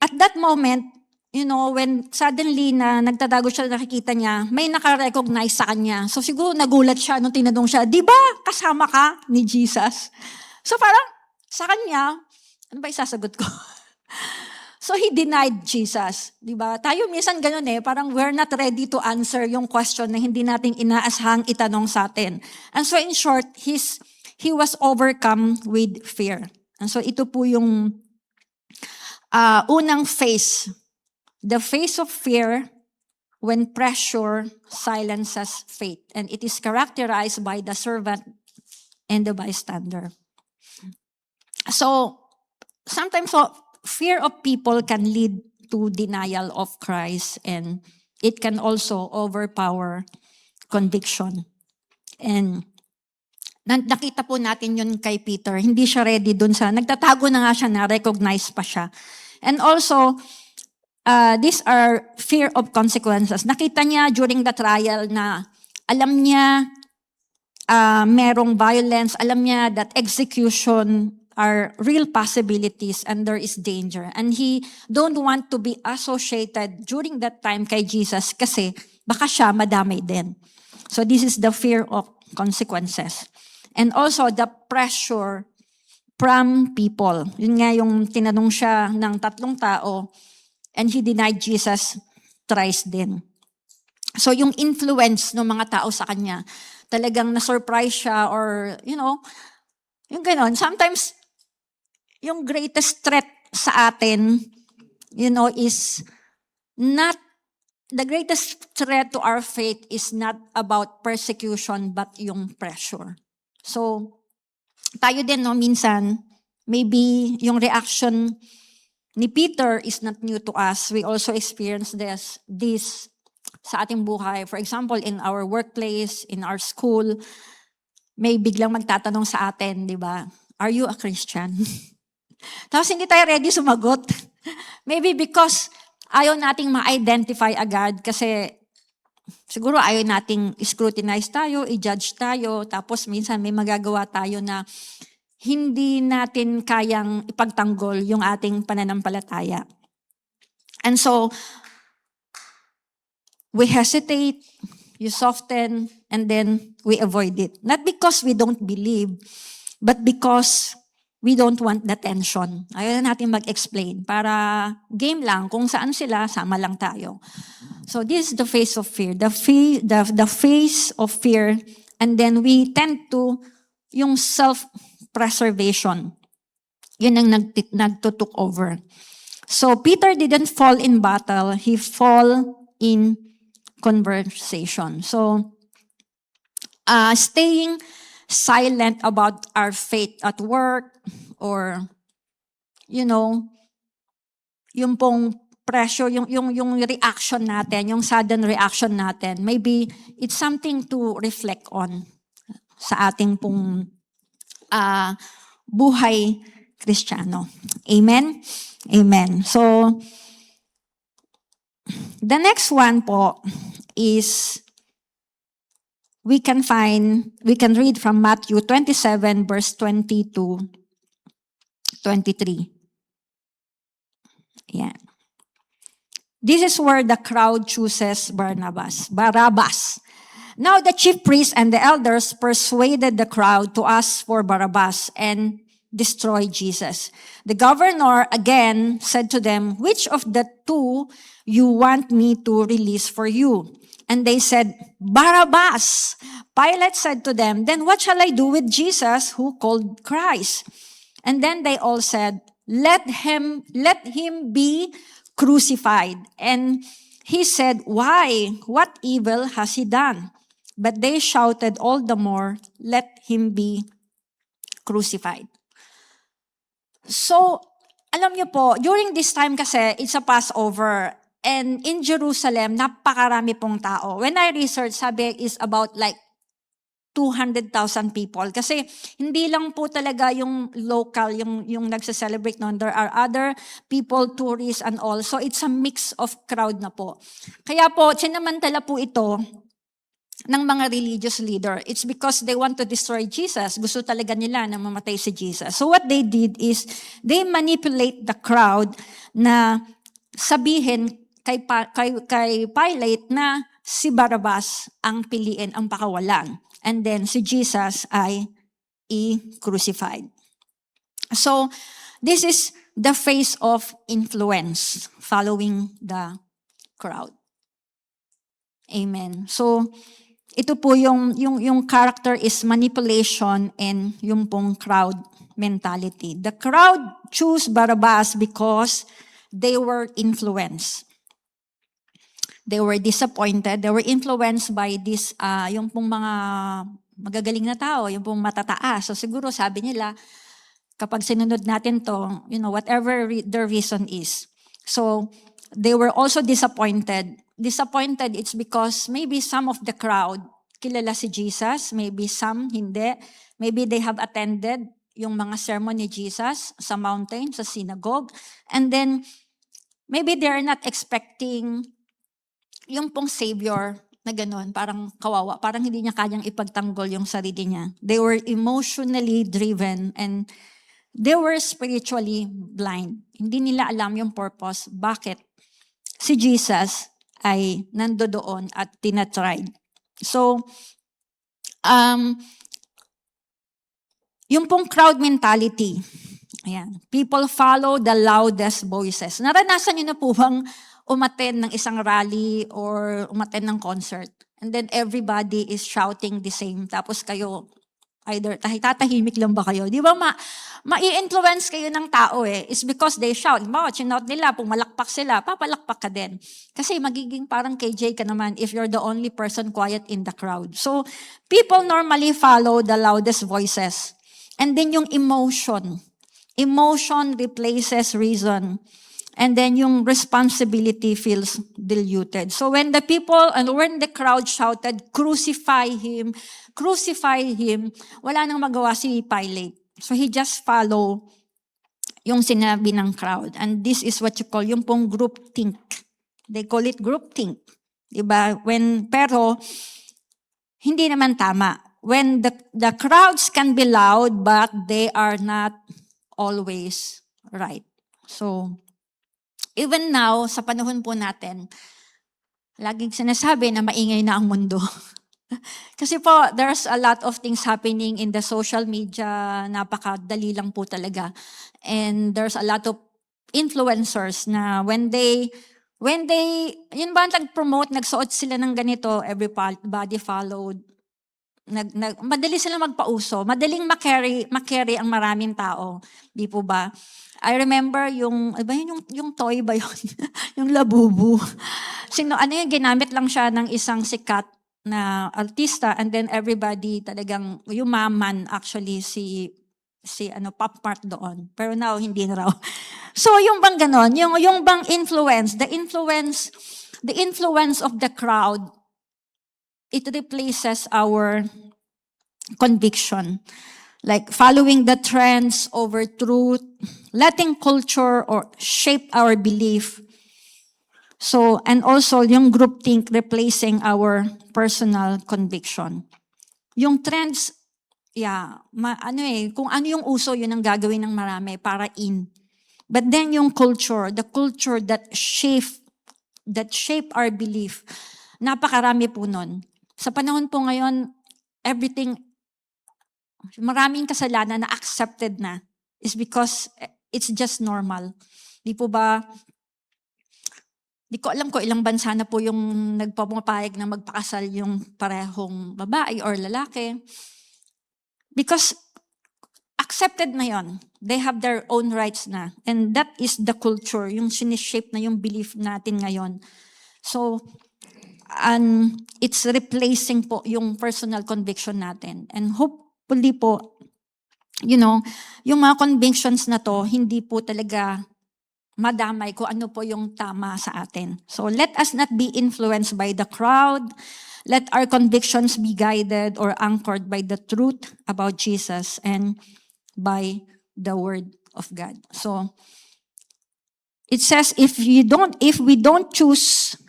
at that moment, when suddenly na nagtatago siya, nakikita niya, may naka-recognize sa kanya. So siguro nagulat siya nung tinanong siya, di ba kasama ka ni Jesus? So parang sa kanya, ano ba isasagot ko? So he denied Jesus, di ba? Tayo minsan ganun parang we're not ready to answer yung question na hindi nating inaasahang itanong sa atin. And so in short, he was overcome with fear. And so ito po yung unang phase. The phase of fear when pressure silences faith. And it is characterized by the servant and the bystander. So sometimes fear of people can lead to denial of Christ, and it can also overpower conviction. And nakita po natin yun kay Peter. Hindi siya ready dun nagtatago na nga siya, na-recognize pa siya. And also, these are fear of consequences. Nakita niya during the trial na alam niya merong violence, alam niya that execution are real possibilities and there is danger. And he don't want to be associated during that time kay Jesus kasi baka siya madamay din. So this is the fear of consequences. And also the pressure from people. Yun nga yung tinanong siya ng 3 tao and he denied Jesus thrice din. So yung influence ng mga tao sa kanya, talagang na-surprise siya or, yung ganon. Sometimes, yung greatest threat sa atin, is not, the greatest threat to our faith is not about persecution, but yung pressure. So, tayo din, minsan, maybe yung reaction ni Peter is not new to us. We also experience this sa ating buhay. For example, in our workplace, in our school, may biglang magtatanong sa atin, di ba? Are you a Christian? Tapos hindi tayo ready sumagot. Maybe because ayaw nating ma-identify agad kasi siguro ayaw nating scrutinize tayo, i-judge tayo, tapos minsan may magagawa tayo na hindi natin kayang ipagtanggol yung ating pananampalataya. And so, we hesitate, you soften, and then we avoid it. Not because we don't believe, but because we don't want the tension. Ayaw na natin mag-explain. Para game lang, kung saan sila, sama lang tayo. So this is the face of fear. The face of fear, and then we tend to, yung self-preservation. Yun ang nagtutok over. So Peter didn't fall in battle, he fall in conversation. So, staying silent about our faith at work or, yung pong pressure, yung reaction natin, yung sudden reaction natin, maybe it's something to reflect on sa ating pong buhay Kristiyano. Amen? Amen. So, the next one po is we can read from Matthew 27 verse 20 to 23. Yeah. This is where the crowd chooses Barabbas. Now the chief priests and the elders persuaded the crowd to ask for Barabbas and destroy Jesus. The governor again said to them, "Which of the two you want me to release for you?" And they said, Barabbas. Pilate said to them, then what shall I do with Jesus who called Christ? And then they all said, let him be crucified. And he said, why? What evil has he done? But they shouted all the more, let him be crucified. So, alam niyo po, during this time kasi, it's a Passover. And in Jerusalem, napakarami pong tao. When I researched, sabi is about like 200,000 people. Kasi hindi lang po talaga yung local, yung nagse-celebrate noon. There are other people, tourists and all. So it's a mix of crowd na po. Kaya po, sinamantala po ito ng mga religious leader. It's because they want to destroy Jesus. Gusto talaga nila na mamatay si Jesus. So what they did is, they manipulate the crowd na sabihin kay Pilate na si Barabbas ang piliin, ang pakawalan. And then si Jesus ay i-crucified. So, this is the face of influence following the crowd. Amen. So, ito po yung character is manipulation and yung pong crowd mentality. The crowd choose Barabbas because they were influenced. They were disappointed. They were influenced by this, yung pong mga magagaling na tao, yung pong matataas. So siguro sabi nila, kapag sinunod natin to, whatever the reason is. So they were also disappointed. Disappointed, it's because maybe some of the crowd kilala si Jesus, maybe some hindi. Maybe they have attended yung mga sermon ni Jesus sa mountain, sa synagogue. And then, maybe they're not expecting yung pong Savior na gano'n, parang kawawa, parang hindi niya kayang ipagtanggol yung sarili niya. They were emotionally driven and they were spiritually blind. Hindi nila alam yung purpose, bakit si Jesus ay nandoon at tinatried. So, yung pong crowd mentality, ayan, people follow the loudest voices. Naranasan niyo na po bang umattend ng isang rally or umattend ng concert. And then everybody is shouting the same. Tapos kayo, either tatahimik lang ba kayo? Di ba ma-i-influence kayo ng tao eh. It's because they shout. Diba, chinout nila, pumalakpak sila, papalakpak ka din. Kasi magiging parang KJ ka naman if you're the only person quiet in the crowd. So, people normally follow the loudest voices. And then yung emotion. Emotion replaces reason. And then yung responsibility feels diluted. So when the people and when the crowd shouted, crucify him, wala nang magawa si Pilate. So he just follow yung sinabi ng crowd. And this is what you call yung pong group think. They call it group think. Diba? Pero hindi naman tama. When the crowds can be loud, but they are not always right. So, even now, sa panahon po natin, laging sinasabi na maingay na ang mundo. Kasi po, there's a lot of things happening in the social media, napakadali lang po talaga. And there's a lot of influencers na when they, yun ba nag-promote, nagsuot sila ng ganito, everybody followed. Madali sila magpauso, madaling makarry ang maraming tao. Di po ba? I remember yung toy ba yun? Yung labubu. Ginamit lang siya ng isang sikat na artista and then everybody talagang yumaman actually si Pop Mart doon. Pero now, hindi na raw. So, yung bang ganon, yung bang influence, the influence of the crowd, it replaces our conviction. Like following the trends over truth, letting culture or shape our belief. So, and also yung groupthink replacing our personal conviction. Yung trends, kung ano yung uso, yun ang gagawin ng marami para in. But then yung culture, the culture that shape our belief, napakarami po nun. Sa panahon po ngayon, maraming kasalanan na accepted na is because it's just normal. Di po ba, Di ko alam kung ilang bansa na po yung nagpapapayag na magpakasal yung parehong babae or lalaki. Because accepted na yon. They have their own rights na. And that is the culture, yung sinishape na yung belief natin ngayon. So, it's replacing po yung personal conviction natin. And hopefully po, yung mga convictions na to, hindi po talaga madamay kung ano po yung tama sa atin. So let us not be influenced by the crowd. Let our convictions be guided or anchored by the truth about Jesus and by the word of God. So it says if you don't choose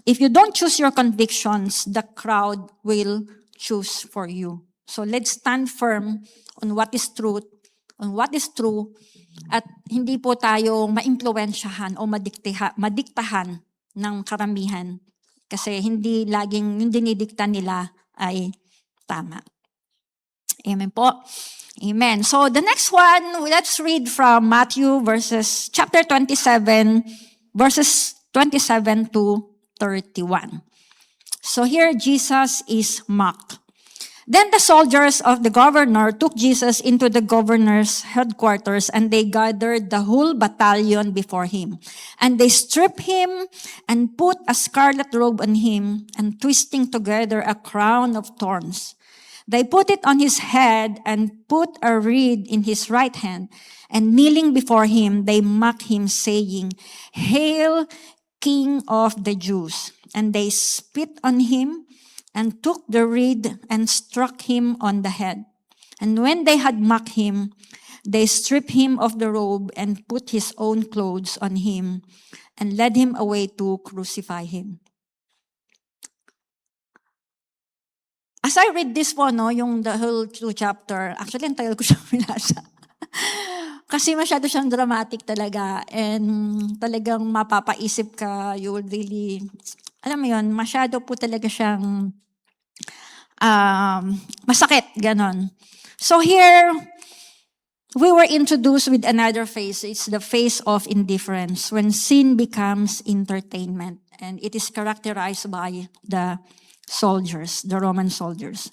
your convictions, the crowd will choose for you. So let's stand firm on what is truth, on what is true, at hindi po tayo maimpluwensyahan o madiktahan ng karamihan. Kasi hindi laging yung dinidikta nila ay tama. Amen po. Amen. So the next one, let's read from Matthew chapter 27, verses 27 to 31. So here Jesus is mocked. Then the soldiers of the governor took Jesus into the governor's headquarters, and they gathered the whole battalion before him. And they stripped him and put a scarlet robe on him, and twisting together a crown of thorns. They put it on his head and put a reed in his right hand. And kneeling before him, they mocked him, saying, "Hail, King of the Jews!" And they spit on him and took the reed and struck him on the head. And when they had mocked him, they stripped him of the robe and put his own clothes on him and led him away to crucify him. As I read this po, yung the whole 2 chapter, actually, ang tagal ko siyang binasa. Kasi masyado siyang dramatic talaga, and talagang mapapaisip ka, you will really, alam mo yun, masyado po talaga siyang masakit, ganon. So here, we were introduced with another phase. It's the phase of indifference, when sin becomes entertainment, and it is characterized by the soldiers, the Roman soldiers.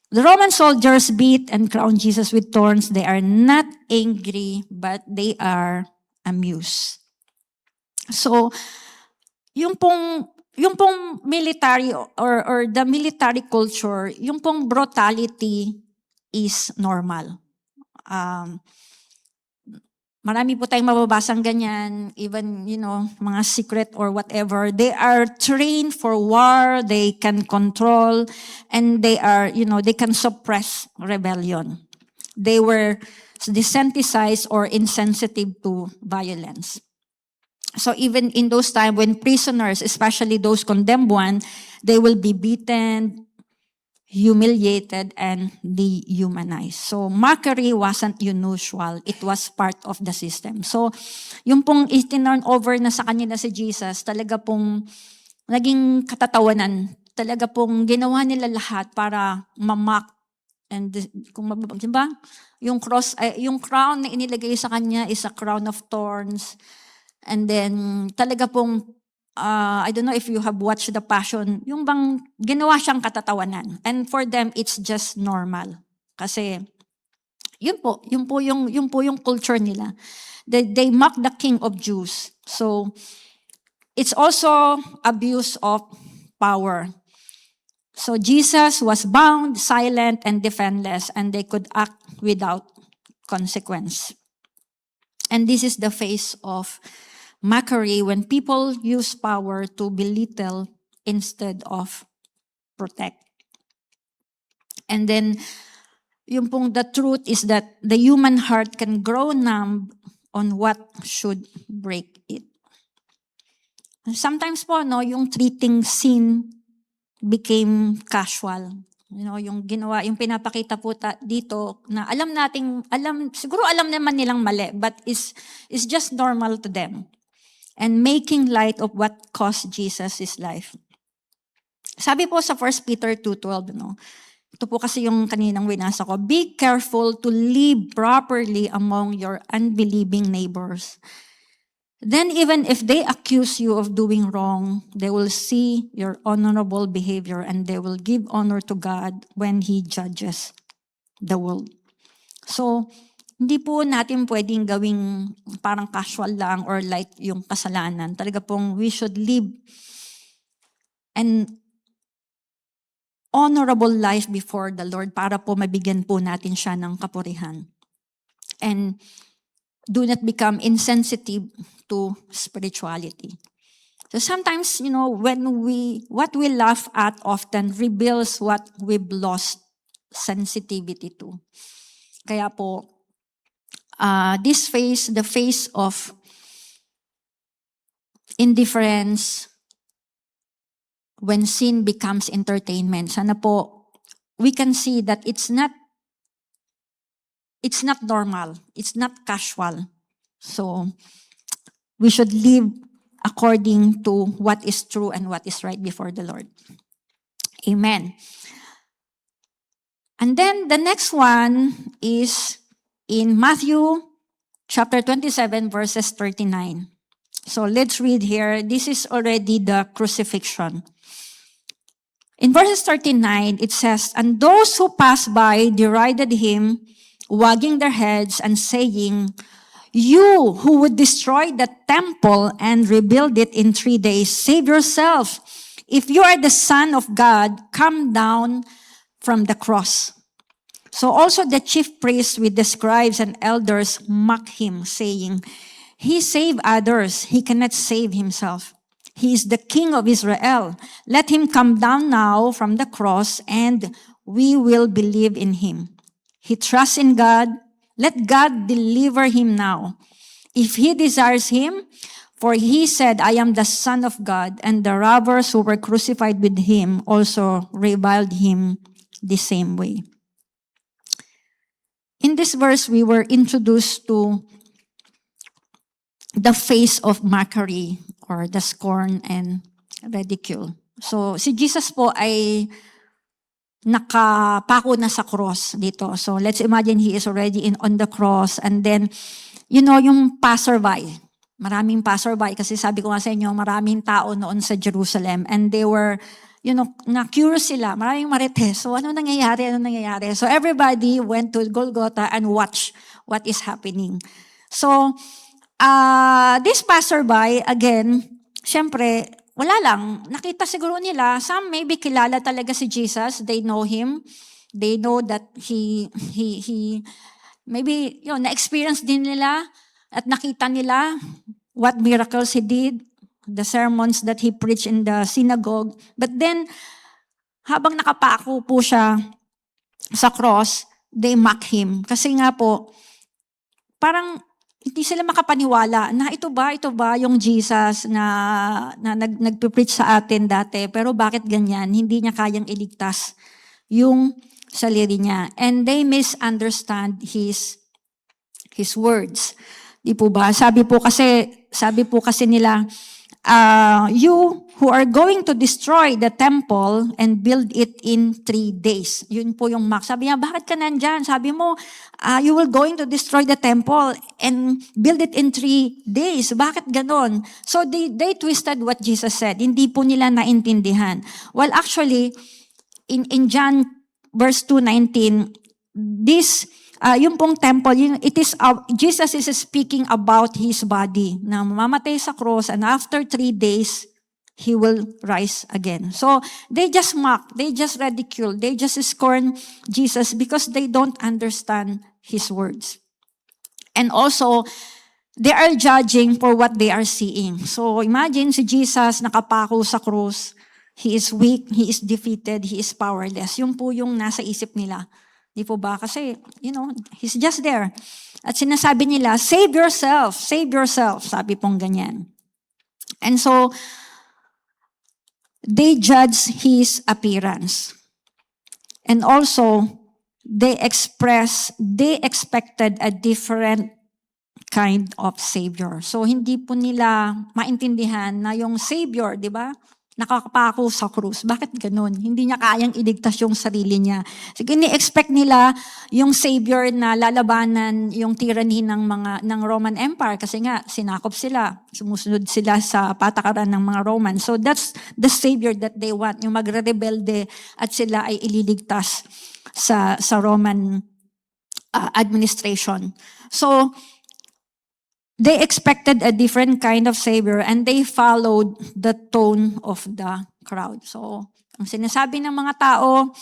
The Roman soldiers beat and crowned Jesus with thorns. They are not angry, but they are amused. So, yung pong military or the military culture, yung pong brutality is normal. Marami po tayong mababasang ganyan, even, mga secret or whatever. They are trained for war, they can control, and they can suppress rebellion. They were desensitized or insensitive to violence. So even in those times when prisoners, especially those condemned ones, they will be beaten, humiliated, and dehumanized. So mockery wasn't unusual. It was part of the system. So yung pong itinurn over na sa kanila si Jesus, talaga pong naging katatawanan. Talaga pong ginawa nila lahat para mamock. And kung diba? Yung crown na inilagay sa kanya is a crown of thorns. And then talaga pong I don't know if you have watched The Passion, yung bang ginawa siyang katatawanan. And for them, it's just normal. Kasi, yun po yung culture nila. They mock the King of Jews. So, it's also abuse of power. So, Jesus was bound, silent, and defenseless, and they could act without consequence. And this is the face of mockery, when people use power to belittle instead of protect. And then, the truth is that the human heart can grow numb on what should break it. Sometimes po, yung treating sin became casual. Yung ginawa, yung pinapakita po dito na siguro alam naman nilang mali, but is just normal to them. And making light of what cost Jesus his life. Sabi po sa 1 Peter 2:12, ito po kasi yung kaninang winasa ko, be careful to live properly among your unbelieving neighbors. Then even if they accuse you of doing wrong, they will see your honorable behavior and they will give honor to God when He judges the world. So, hindi po natin pwedeng gawing parang casual lang or light yung kasalanan. Talaga pong we should live an honorable life before the Lord para po mabigyan po natin siya ng kapurihan. And do not become insensitive to spirituality. So sometimes, what we laugh at often reveals what we've lost sensitivity to. Kaya po, the face of indifference when sin becomes entertainment. Sana po, we can see that it's not normal. It's not casual. So, we should live according to what is true and what is right before the Lord. Amen. And then the next one is in Matthew chapter 27, verses 39. So let's read here. This is already the crucifixion. In verses 39, it says, "And those who passed by derided him, wagging their heads and saying, 'You who would destroy the temple and rebuild it in 3 days, save yourself. If you are the Son of God, come down from the cross.' So also the chief priests with the scribes and elders mock him, saying, 'He saved others, he cannot save himself. He is the King of Israel. Let him come down now from the cross, and we will believe in him. He trusts in God. Let God deliver him now, if he desires him. For he said, I am the Son of God.' And the robbers who were crucified with him also reviled him the same way." In this verse, we were introduced to the face of mockery or the scorn and ridicule. So, si Jesus po ay nakapako na sa cross dito. So, let's imagine he is already on the cross, and then, yung passerby. Maraming passerby kasi sabi ko nga sa inyo, maraming tao noon sa Jerusalem, and they were, na-curious sila, maraming marites. So, ano nangyayari? So, everybody went to Golgotha and watched what is happening. So, this passerby, again, syempre, wala lang. Nakita siguro nila, some maybe kilala talaga si Jesus. They know him. They know that he maybe, na-experience din nila at nakita nila what miracles he did, the sermons that he preached in the synagogue. But then, habang nakapako po siya sa cross, they mock him. Kasi nga po, parang hindi sila makapaniwala na ito ba yung Jesus na nagpe-preach sa atin dati, pero bakit ganyan? Hindi niya kayang iligtas yung sarili niya. And they misunderstand his words. Di po ba? Sabi po kasi nila, you who are going to destroy the temple and build it in 3 days. Yun po yung mock. Sabi niya, bakit ka nandyan? Sabi mo, you will going to destroy the temple and build it in 3 days. Bakit ganon? So they twisted what Jesus said. Hindi po nila naintindihan. Well, actually, in John verse 2:19, this yung pong temple, Jesus is speaking about his body na mamamatay sa cross, and after 3 days, he will rise again. So, they just mock, they just ridicule, they just scorn Jesus because they don't understand his words. And also, they are judging for what they are seeing. So, imagine si Jesus nakapako sa cross, he is weak, he is defeated, he is powerless. Yung po yung nasa isip nila. Di po ba? Kasi, he's just there. At sinasabi nila, save yourself, sabi pong ganyan. And so, they judge his appearance. And also, they expected a different kind of Savior. So, hindi po nila maintindihan na yung Savior, di ba? nakakapako sa krus. Bakit ganun? Hindi niya kayang iligtas yung sarili niya. Sige, ni-expect nila yung Savior na lalabanan yung tyranny ng Roman Empire kasi nga sinakop sila, sumusunod sila sa patakaran ng mga Roman. So that's the Savior that they want, yung magre-rebelde at sila ay ililigtas sa Roman administration. So they expected a different kind of Savior and they followed the tone of the crowd. So, ang sinasabi ng mga tao,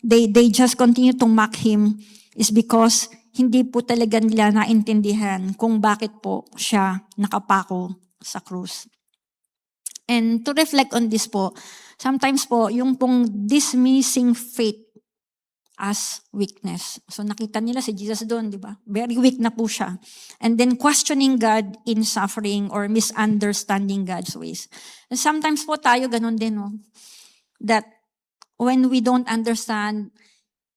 they just continue to mock him is because hindi po talaga nila naintindihan kung bakit po siya nakapako sa krus. And to reflect on this po, sometimes po, yung pong dismissing faith as weakness. So nakita nila si Jesus doon, di ba? Very weak na po siya. And then questioning God in suffering or misunderstanding God's ways. And sometimes po tayo ganun din, no? That when we don't understand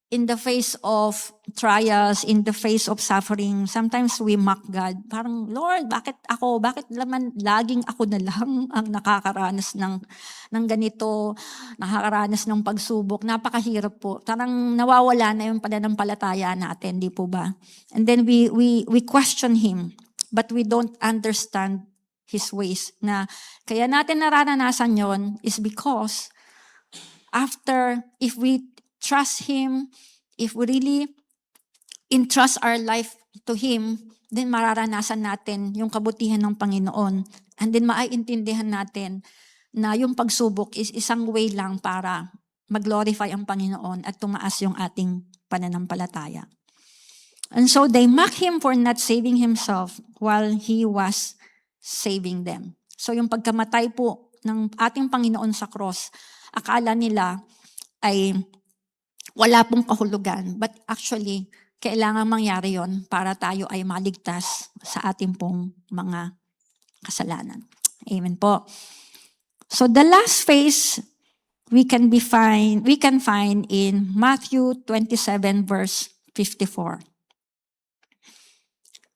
in the face of trials, in the face of suffering, sometimes we mock God. Parang, Lord, bakit ako? Bakit naman laging ako na lang ang nakakaranas ng ganito, nakakaranas ng pagsubok? Napakahirap po. Parang nawawala na yung pananampalataya natin, di po ba? And then we question Him, but we don't understand His ways. Na kaya natin nararanasan yon is because if we trust Him, if we really entrust our life to Him, then mararanasan natin yung kabutihan ng Panginoon. And then maiintindihan natin na yung pagsubok is isang way lang para mag-glorify ang Panginoon at tumaas yung ating pananampalataya. And so they mock Him for not saving Himself while He was saving them. So yung pagkamatay po ng ating Panginoon sa cross, akala nila ay wala pong kahulugan. But actually, kailangan mangyari yon para tayo ay maligtas sa ating pong mga kasalanan. Amen po. So the last phase we can find in Matthew 27 verse 54.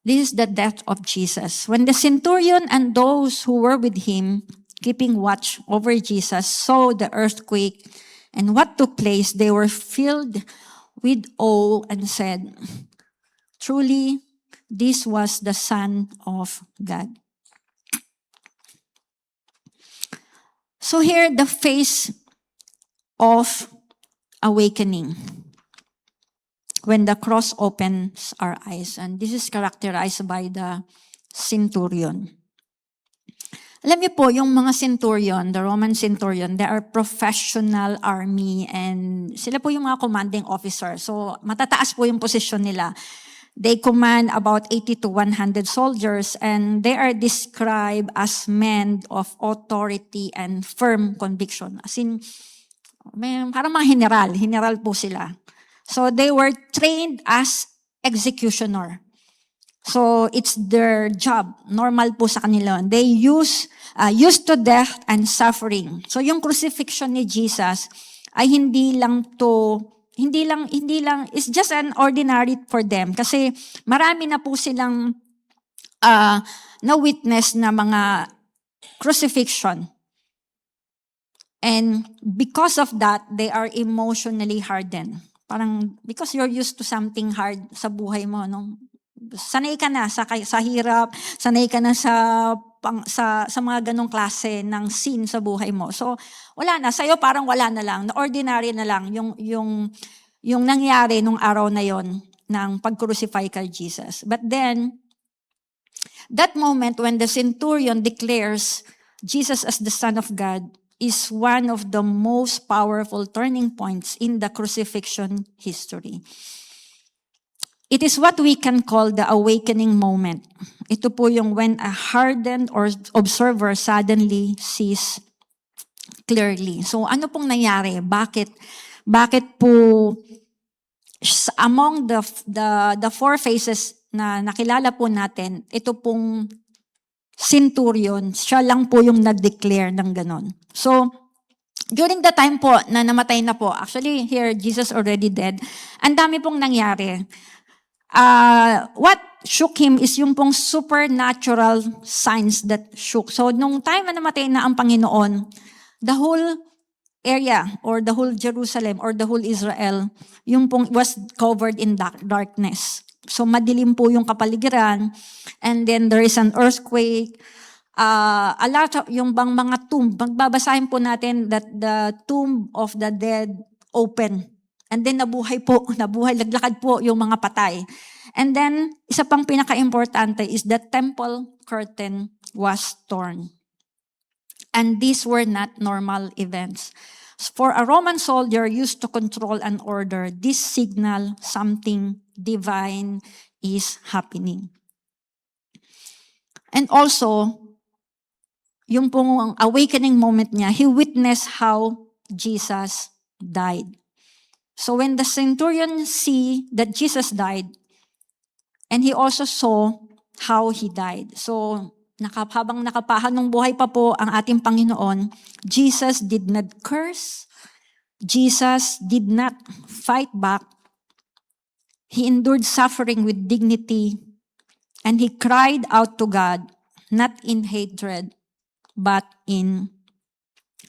This is the death of Jesus. When the centurion and those who were with him keeping watch over Jesus saw the earthquake and what took place, they were filled with awe and said, "Truly, this was the Son of God." So here, the phase of awakening. When the cross opens our eyes. And this is characterized by the centurion. Alam niyo po, yung mga centurion, the Roman centurion, they are professional army and sila po yung mga commanding officer. So matataas po yung posisyon nila. They command about 80 to 100 soldiers and they are described as men of authority and firm conviction. As in, parang mga general po sila. So they were trained as executioner. So it's their job. Normal po sa kanila. They used to death and suffering. So yung crucifixion ni Jesus ay hindi lang, it's just an ordinary for them. Kasi marami na po silang na-witness na mga crucifixion. And because of that, they are emotionally hardened. Parang, because you're used to something hard sa buhay mo, no? Sanay ka na sa hirap, sanay ka na sa mga ganong klase ng scene sa buhay mo. So, wala na. Sa'yo parang wala na lang. Ordinary na lang yung nangyari nung araw na yon ng pag-crucify kay Jesus. But then, that moment when the centurion declares Jesus as the Son of God is one of the most powerful turning points in the crucifixion history. It is what we can call the awakening moment. Ito po yung when a hardened or observer suddenly sees clearly. So ano pong nangyari? Bakit po among the four phases na nakilala po natin, ito pong centurion, siya lang po yung nag-declare ng ganon. So during the time po na namatay na po, actually here Jesus already dead, ang dami pong nangyari. What shook him is yung pong supernatural signs that shook. So, nung time na namatay na ang Panginoon, the whole area or the whole Jerusalem or the whole Israel, yung pong was covered in darkness. So, madilim po yung kapaligiran, and then there is an earthquake. A lot of yung bang mga tomb, magbabasahin po natin that the tomb of the dead open. And then nabuhay, laglakad po yung mga patay. And then, isa pang pinaka-importante is the temple curtain was torn. And these were not normal events. For a Roman soldier used to control an order, this signal something divine is happening. And also, yung pong awakening moment niya, he witnessed how Jesus died. So when the centurion see that Jesus died, and he also saw how he died. So habang nakapahan ng buhay pa po ang ating Panginoon, Jesus did not curse. Jesus did not fight back. He endured suffering with dignity, and he cried out to God, not in hatred, but in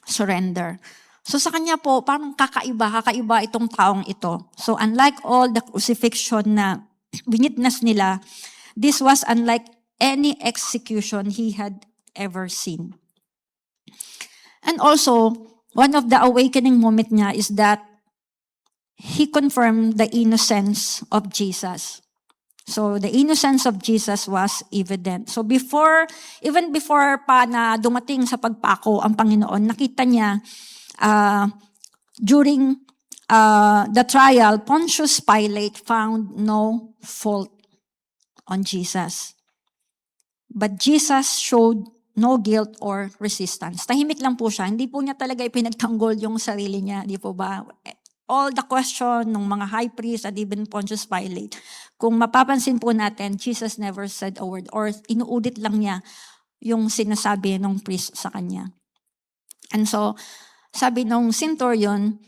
surrender. So sa kanya po, parang kakaiba itong taong ito. So unlike all the crucifixion na witness nila, this was unlike any execution he had ever seen. And also, one of the awakening moment niya is that he confirmed the innocence of Jesus. So the innocence of Jesus was evident. So even before pa na dumating sa pagpako ang Panginoon, nakita niya during the trial, Pontius Pilate found no fault on Jesus. But Jesus showed no guilt or resistance. Tahimik lang po siya. Hindi po niya talaga ipinagtanggol yung sarili niya. Di po ba? All the question ng mga high priest and even Pontius Pilate, kung mapapansin po natin, Jesus never said a word or inuudit lang niya yung sinasabi ng priest sa kanya. And so, sabi nung centurion,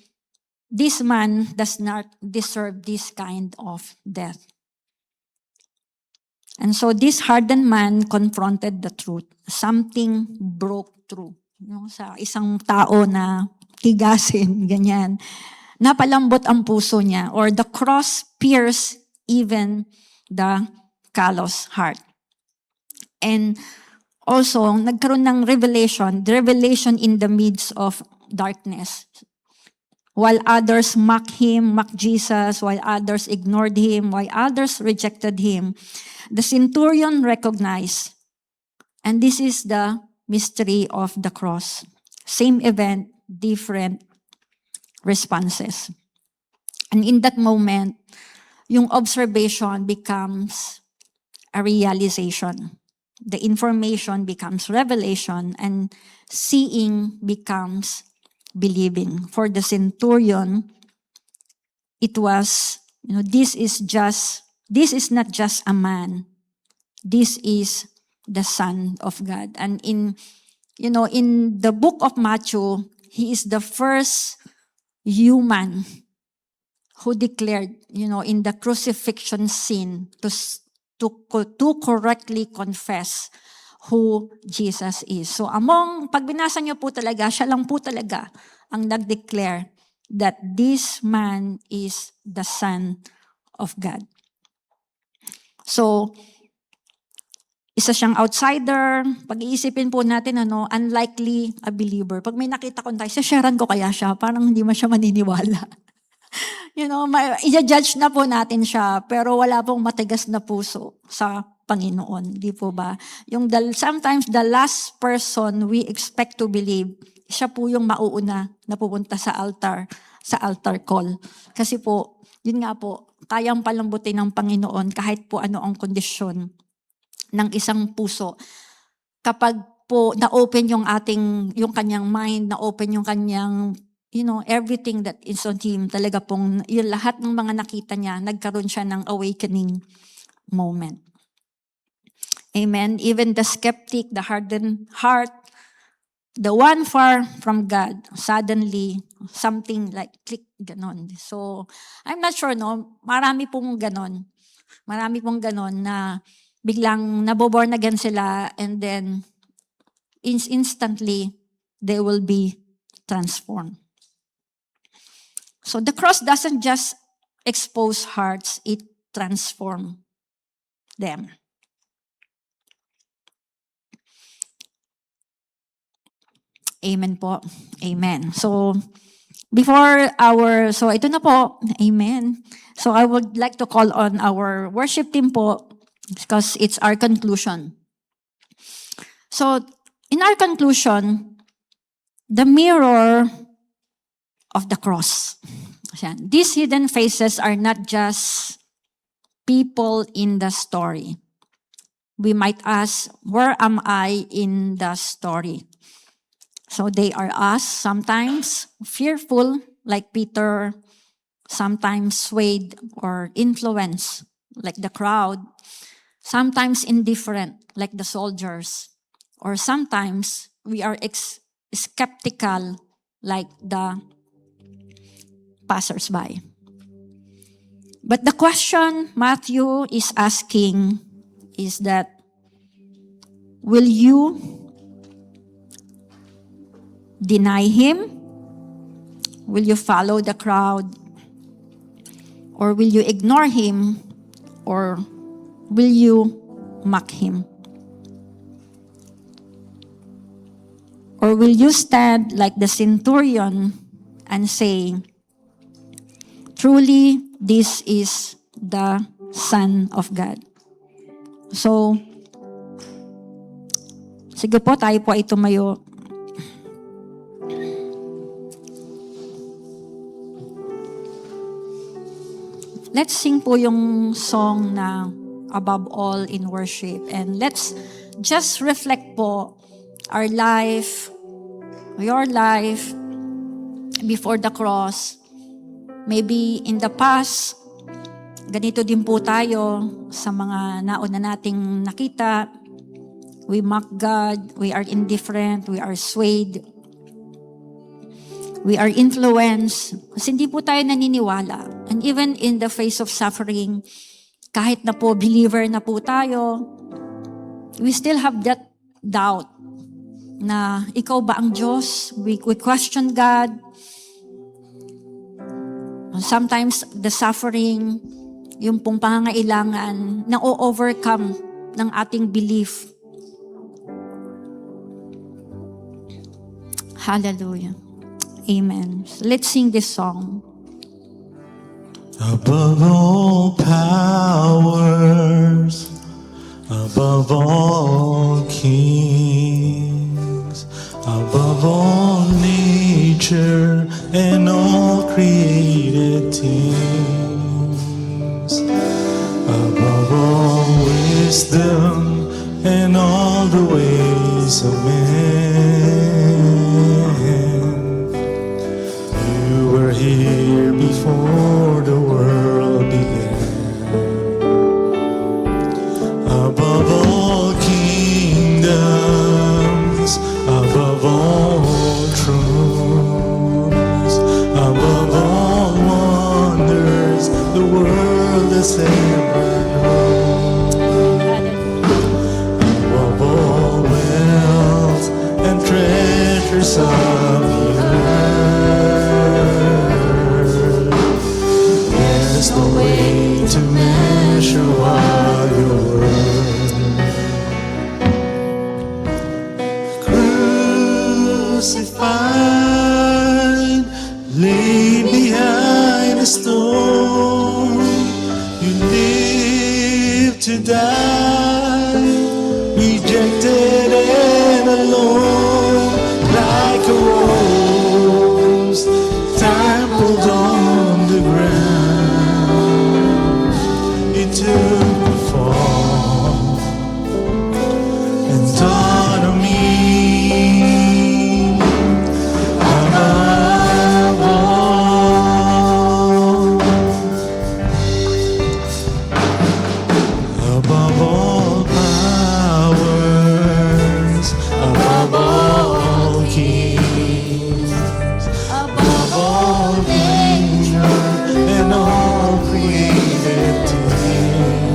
this man does not deserve this kind of death. And so this hardened man confronted the truth. Something broke through. Sa isang tao na tigasin, ganyan. Napalambot ang puso niya, or the cross pierced even the callous heart. And also, nagkaroon ng revelation, the revelation in the midst of darkness. While others mocked him, mocked Jesus, while others ignored him, while others rejected him, the centurion recognized, and this is the mystery of the cross. Same event, different responses. And in that moment, yung observation becomes a realization. The information becomes revelation, and seeing becomes believing. For the centurion, it was, this is not just a man. This is the Son of God. And in the book of Matthew, he is the first human who declared, in the crucifixion scene to correctly confess who Jesus is. So pag binasa niyo po talaga, siya lang po talaga ang nag-declare that this man is the Son of God. So, isa siyang outsider. Pag-iisipin po natin, unlikely a believer. Pag may nakita ko tayo, sharean ko kaya siya, parang hindi man siya maniniwala. I-judge na po natin siya, pero wala pong matigas na puso sa Panginoon. Di po ba? Sometimes the last person we expect to believe, siya po yung mauuna na pupunta sa altar call. Kasi po, yun nga po, kayang palambutin ng Panginoon kahit po ano ang kondisyon ng isang puso. Kapag po na-open yung kanyang mind, na-open yung kanyang, everything that is on him, talaga pong, yung lahat ng mga nakita niya, nagkaroon siya ng awakening moment. Amen. Even the skeptic, the hardened heart, the one far from God, suddenly, something like click, ganon. So, I'm not sure, marami pong ganon. Marami pong ganon na biglang naboborn again sila and then instantly they will be transformed. So the cross doesn't just expose hearts, it transforms them. Amen po. Amen. So ito na po. Amen. So I would like to call on our worship team po because it's our conclusion. So in our conclusion, the mirror of the cross. Ayan. These hidden faces are not just people in the story. We might ask, where am I in the story? So they are us, sometimes fearful, like Peter, sometimes swayed or influenced, like the crowd, sometimes indifferent, like the soldiers, or sometimes we are skeptical, like the passers-by. But the question Matthew is asking is that, will you deny him? Will you follow the crowd? Or will you ignore him? Or will you mock him? Or will you stand like the centurion and say, truly, this is the Son of God? So, sige po, tayo po ay tumayo. Let's sing po yung song na Above All in Worship. And let's just reflect po our life, your life before the cross. Maybe in the past, ganito din po tayo sa mga nauna nating nakita. We mock God, we are indifferent, we are swayed, we are influenced. Kasi hindi po tayo naniniwala. And even in the face of suffering, kahit na po believer na po tayo, we still have that doubt na ikaw ba ang Diyos? We question God. Sometimes the suffering, yung pong pangangailangan, na o-overcome ng ating belief. Hallelujah. Amen. So let's sing this song. Above all powers, above all kings, above all nature and all created things, above all wisdom and all the ways of men, you were here before the world began. Above all kingdoms, above all thrones, above all wonders the world has ever known, above all wealth and treasures of the earth, there's no way to measure what you're worth. Crucified, laid behind a stone, you lived to die, rejected and alone, like a rose trampled on the ground. You took the fall and taught on me. Above all, above all powers, above all kings, above all nature and all created things,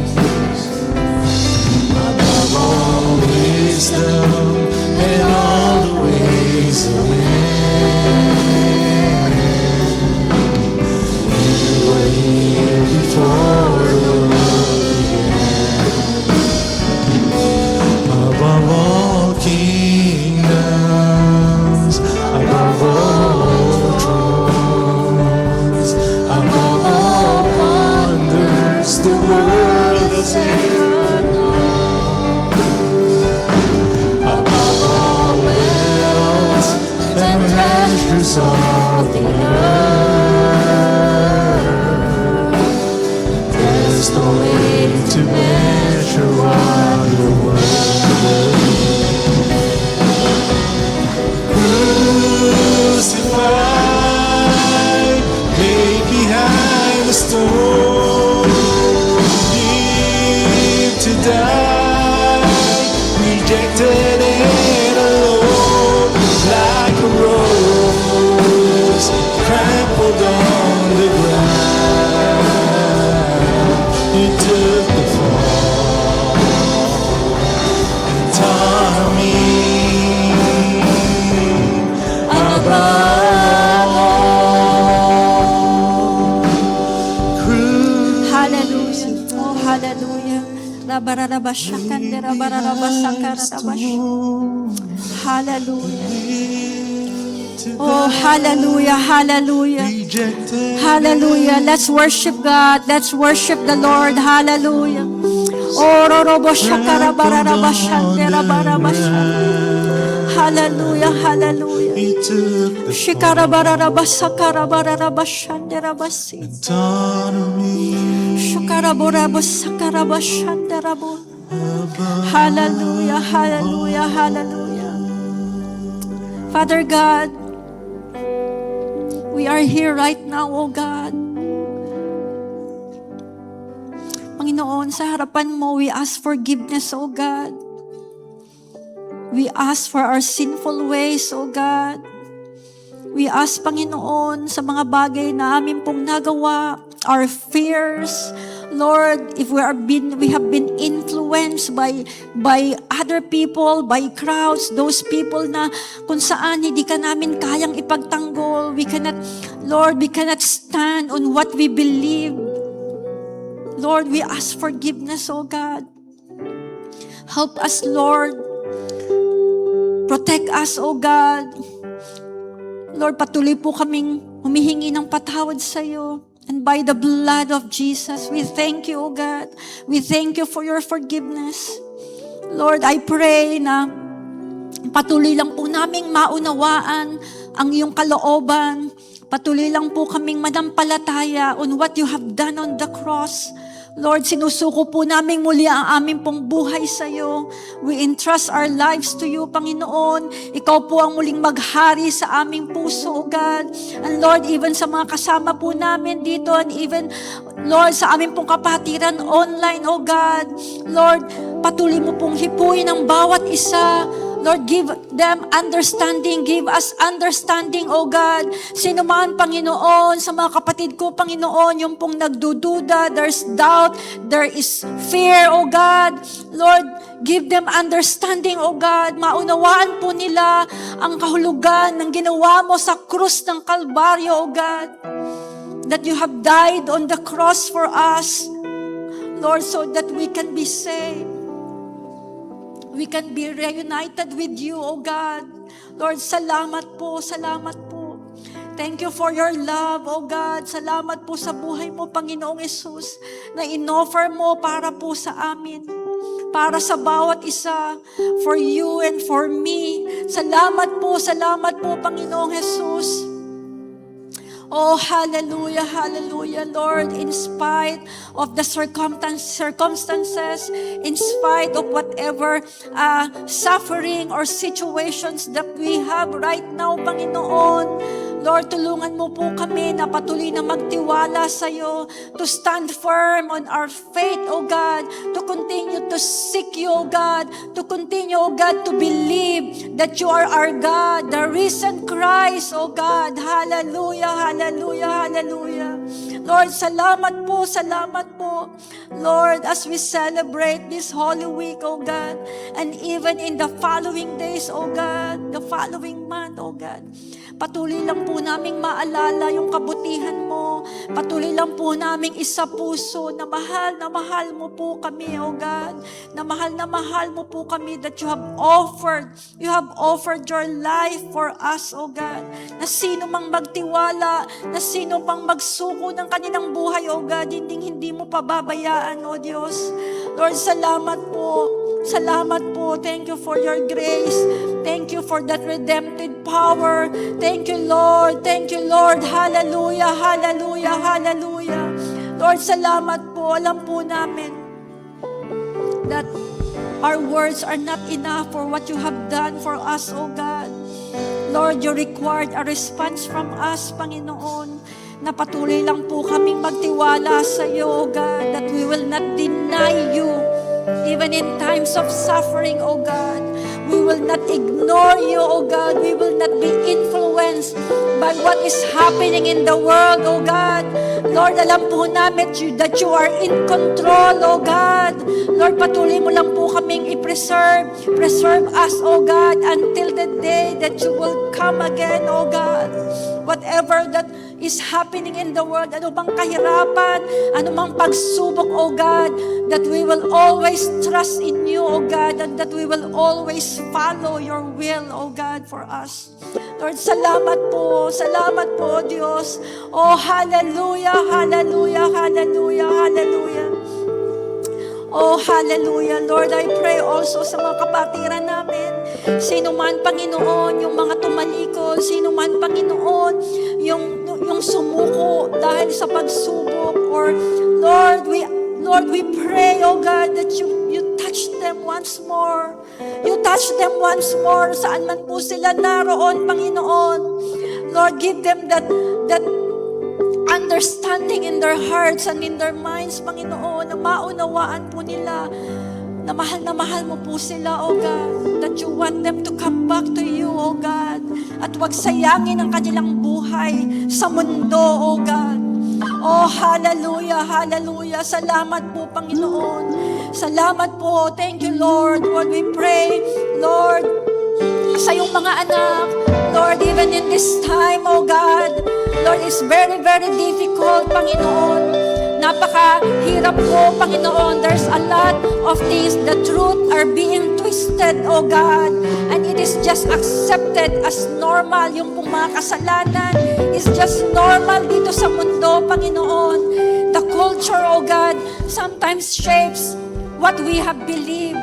treasures of the earth. There's no way to measure what you're worth. Crucified, laid behind the stone, lived to die, rejected and alone, like a rose trampled on the ground. You took the fall and taught me above. Hallelujah. Oh, hallelujah. Hallelujah. Oh, hallelujah, hallelujah. Hallelujah. Let's worship God. Let's worship the Lord. Hallelujah. Oh, rorobo shakara bararaba shandera baraba shandera. Hallelujah, hallelujah. He took the Shikara bararaba sakara bararaba shandera basi. taught me Shukara borabo sakara bashandera bo. Hallelujah, hallelujah, hallelujah. Father God, we are here right now, oh God. Panginoon, sa harapan mo, we ask forgiveness, oh God. We ask for our sinful ways, oh God. We ask, Panginoon, sa mga bagay na amin pong nagawa, our fears, Lord, if we have been influenced by other people, by crowds, those people na kung saan hindi ka namin kayang ipagtanggol, we cannot stand on what we believe. Lord, we ask forgiveness, oh God. Help us, Lord. Protect us, oh God. Lord, patuloy po kaming humihingi ng patawad sa iyo. And by the blood of Jesus, we thank you, O God. We thank you for your forgiveness. Lord, I pray na patuloy lang po naming maunawaan ang iyong kalooban. Patuloy lang po kaming manampalataya on what you have done on the cross. Lord, sinusuko po namin muli ang aming pong buhay sa iyo. We entrust our lives to you, Panginoon. Ikaw po ang muling maghari sa aming puso, O God. And Lord, even sa mga kasama po namin dito, and even, Lord, sa aming pong kapatiran online, O God. Lord, patuloy mo pong hipuin ang bawat isa. Lord, give them understanding. Give us understanding, O God. Sino man, Panginoon, sa mga kapatid ko, Panginoon, yung pong nagdududa, there's doubt, there is fear, O God. Lord, give them understanding, O God. Maunawaan po nila ang kahulugan ng ginawa mo sa krus ng Kalbaryo, O God. That you have died on the cross for us, Lord, so that we can be saved. We can be reunited with you, O God. Lord, salamat po, salamat po. Thank you for your love, O God. Salamat po sa buhay mo, Panginoong Yesus, na inoffer mo para po sa amin. Para sa bawat isa, for you and for me. Salamat po, Panginoong Yesus. Oh, hallelujah, hallelujah, Lord, in spite of the circumstances, in spite of whatever suffering or situations that we have right now, Panginoon, Lord, tulungan mo po kami na patuloy na magtiwala sa iyo, to stand firm on our faith, O God, to continue to seek you, O God, to continue, O God, to believe that you are our God, the risen Christ, O God. Hallelujah, hallelujah, hallelujah. Lord, salamat po, salamat po. Lord, as we celebrate this Holy Week, O God, and even in the following days, O God, the following month, O God, patuloy lang po naming maalala yung kabutihan mo. Patuloy lang po naming isa puso na mahal mo po kami, O God. Na mahal mo po kami that you have offered your life for us, O God. Na sino mang magtiwala, na sino pang magsuko ng kanilang buhay, O God, hindi mo pababayaan, O Diyos. Lord, salamat po. Salamat po. Thank you for your grace. Thank you you for that redemptive power. Thank you, Lord. Thank you, Lord. Hallelujah, hallelujah, hallelujah. Lord, salamat po. Alam po namin that our words are not enough for what you have done for us, O God. Lord, you required a response from us, Panginoon, na patuloy lang po kaming magtiwala sa iyo, O God, that we will not deny you, even in times of suffering, O God. We will not ignore you, O God. We will not be influenced by what is happening in the world, O God. Lord, alam po namin that you are in control, O God. Lord, patuloy mo lang po kaming i-preserve. Preserve us, O God, until the day that you will come again, O God. Whatever that is happening in the world, ano bang kahirapan, ano mang pagsubok, O God, that we will always trust in you, O God, and that we will always follow your will, O God, for us. Lord, salamat po, Diyos. Oh, hallelujah, hallelujah, hallelujah, hallelujah. Oh, hallelujah. Lord, I pray also sa mga kapatiran namin. Sino man, Panginoon, yung mga tumalikod, sino man, Panginoon, yung sumuko dahil sa pagsubok, or Lord, we pray, oh God, that you touch them once more. You touch them once more, saan man po sila naroon, Panginoon. Lord, give them that understanding in their hearts and in their minds, Panginoon, na maunawaan po nila na mahal mo po sila, O God, that you want them to come back to you, O God, at huwag sayangin ang kanilang buhay sa mundo, O God. Oh, hallelujah, hallelujah. Salamat po, Panginoon. Salamat po. Thank you, Lord. Lord, we pray, Lord, sa iyong mga anak, Lord, even in this time, oh God, Lord, it's very, very difficult, Panginoon. Napakahirap po, Panginoon. There's a lot of things, the truth are being twisted, oh God, and it is just accepted as normal. Yung pong mga kasalanan is just normal dito sa mundo, Panginoon. The culture, oh God, sometimes shapes what we have believed.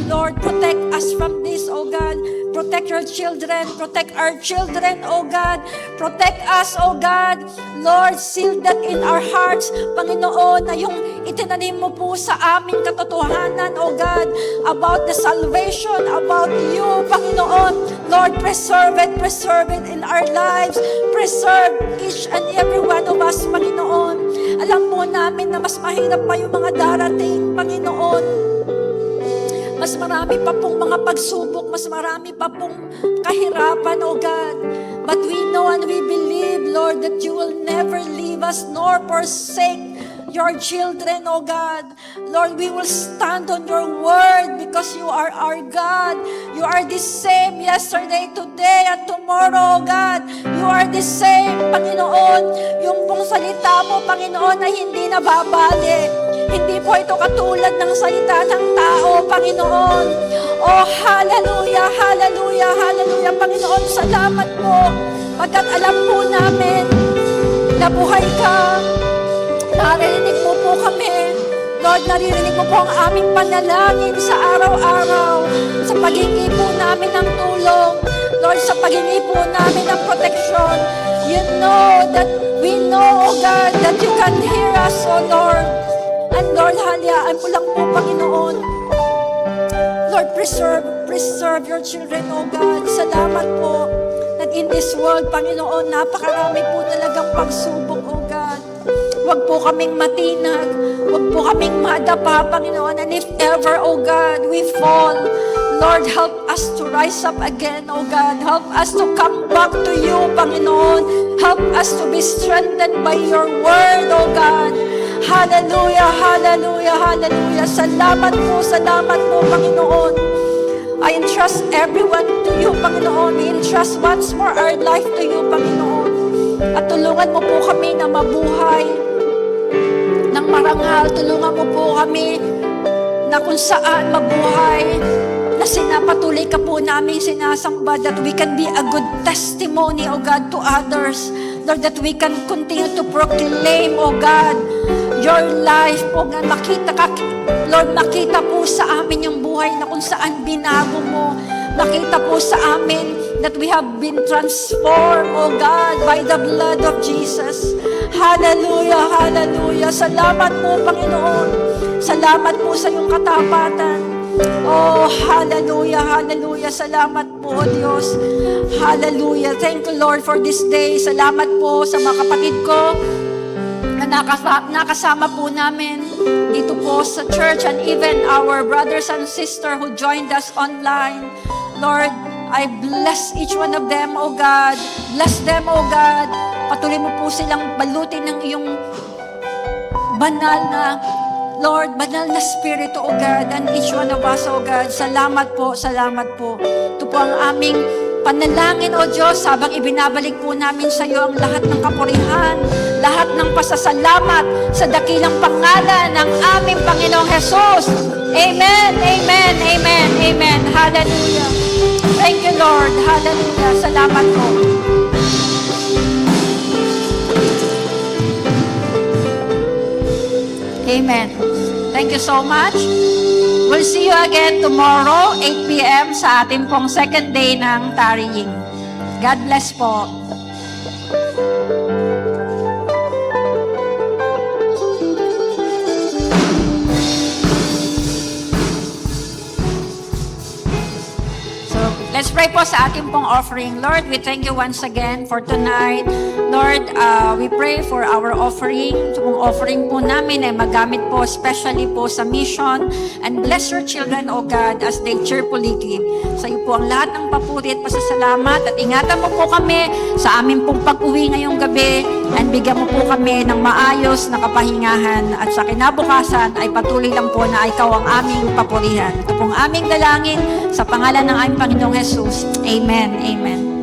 Lord, protect us from this, oh God. Protect your children. Protect our children, oh God. Protect us, oh God. Lord, seal that in our hearts, Panginoon, na yung itinanim mo po sa aming katotohanan, oh God, about the salvation, about you, Panginoon. Lord, preserve it in our lives. Preserve each and every one of us, Panginoon. Alam po namin na mas mahirap pa yung mga darating, Panginoon. Mas marami pa pong mga pagsubok, mas marami pa pong kahirapan, oh God. But we know and we believe, Lord, that you will never leave us nor forsake your children, oh God. Lord, we will stand on your word because you are our God. You are the same yesterday, today, and tomorrow, oh God. You are the same, Panginoon. Yung pong salita mo, Panginoon, na hindi nababali. Hindi po ito katulad ng salita ng tao, Panginoon. Oh, hallelujah, hallelujah, hallelujah, Panginoon. Salamat po. Pagkat alam po namin na buhay ka, naririnig mo po kami. Lord, naririnig mo po ang aming panalangin sa araw-araw, sa paghingi po namin ng tulong. Lord, sa paghingi po namin ng protection. You know that we know, oh God, that you can hear us, oh Lord. And Lord, halyaan mo lang po, Panginoon. Lord, preserve your children, oh God. Salamat po that in this world, Panginoon, napakarami po talagang pagsubok, oh God. Huwag po kaming matinag. Huwag po kaming madapa, Panginoon. And if ever, oh God, we fall, Lord, help us to rise up again, oh God. Help us to come back to you, Panginoon. Help us to be strengthened by your word, oh God. Hallelujah, hallelujah, hallelujah. Salamat po, Panginoon. I entrust everyone to you, Panginoon. We entrust once more our life to you, Panginoon. At tulungan mo po kami na mabuhay ng marangal. Tulungan mo po kami na kung saan mabuhay, na sinapatuloy ka po namin sinasamba, that we can be a good testimony, O God, to others. Lord, that we can continue to proclaim, O God, your life, O God. Lord, makita po sa amin yung buhay na kung saan binago mo. nakita po sa amin that we have been transformed, O God, by the blood of Jesus. Hallelujah, hallelujah. Salamat po, Panginoon. Salamat po sa iyong katapatan. Oh, hallelujah, hallelujah. Salamat po, O Diyos. Hallelujah. Thank you, Lord, for this day. Salamat po sa mga kapatid ko na nakasama po namin dito po sa church, and even our brothers and sisters who joined us online. Lord, I bless each one of them, O God. Bless them, O God. Patuloy mo po silang balutin ng iyong banal na, Lord, banal na Spirito, O God, and each one of us, O God. Salamat po, salamat po. Ito po ang aming panalangin, O Diyos, habang ibinabalik po namin sa iyo ang lahat ng kapurihan, lahat ng pasasalamat sa dakilang pangalan ng aming Panginoong Jesus. Amen, amen, amen, amen. Hallelujah. Thank you, Lord. Hallelujah. Salamat po. Amen. Thank you so much. We'll see you again tomorrow, 8 p.m. sa ating pong second day ng tarrying. God bless po. Let's pray po sa ating pong offering. Lord, we thank you once again for tonight. Lord, we pray for our offering. Itong offering po namin ay magamit po especially po sa mission. And bless your children, O God, as they cheerfully give. Sa iyo po ang lahat ng papuri at pasasalamat. At ingatan mo po kami sa aming pong pag-uwi ngayong gabi. And bigyan mo po kami ng maayos na kapahingahan. At sa kinabukasan ay patuloy lang po na ikaw ang aming papurihan. Ito pong aming dalangin sa pangalan ng aming Panginoong Jesus. Amen. Amen.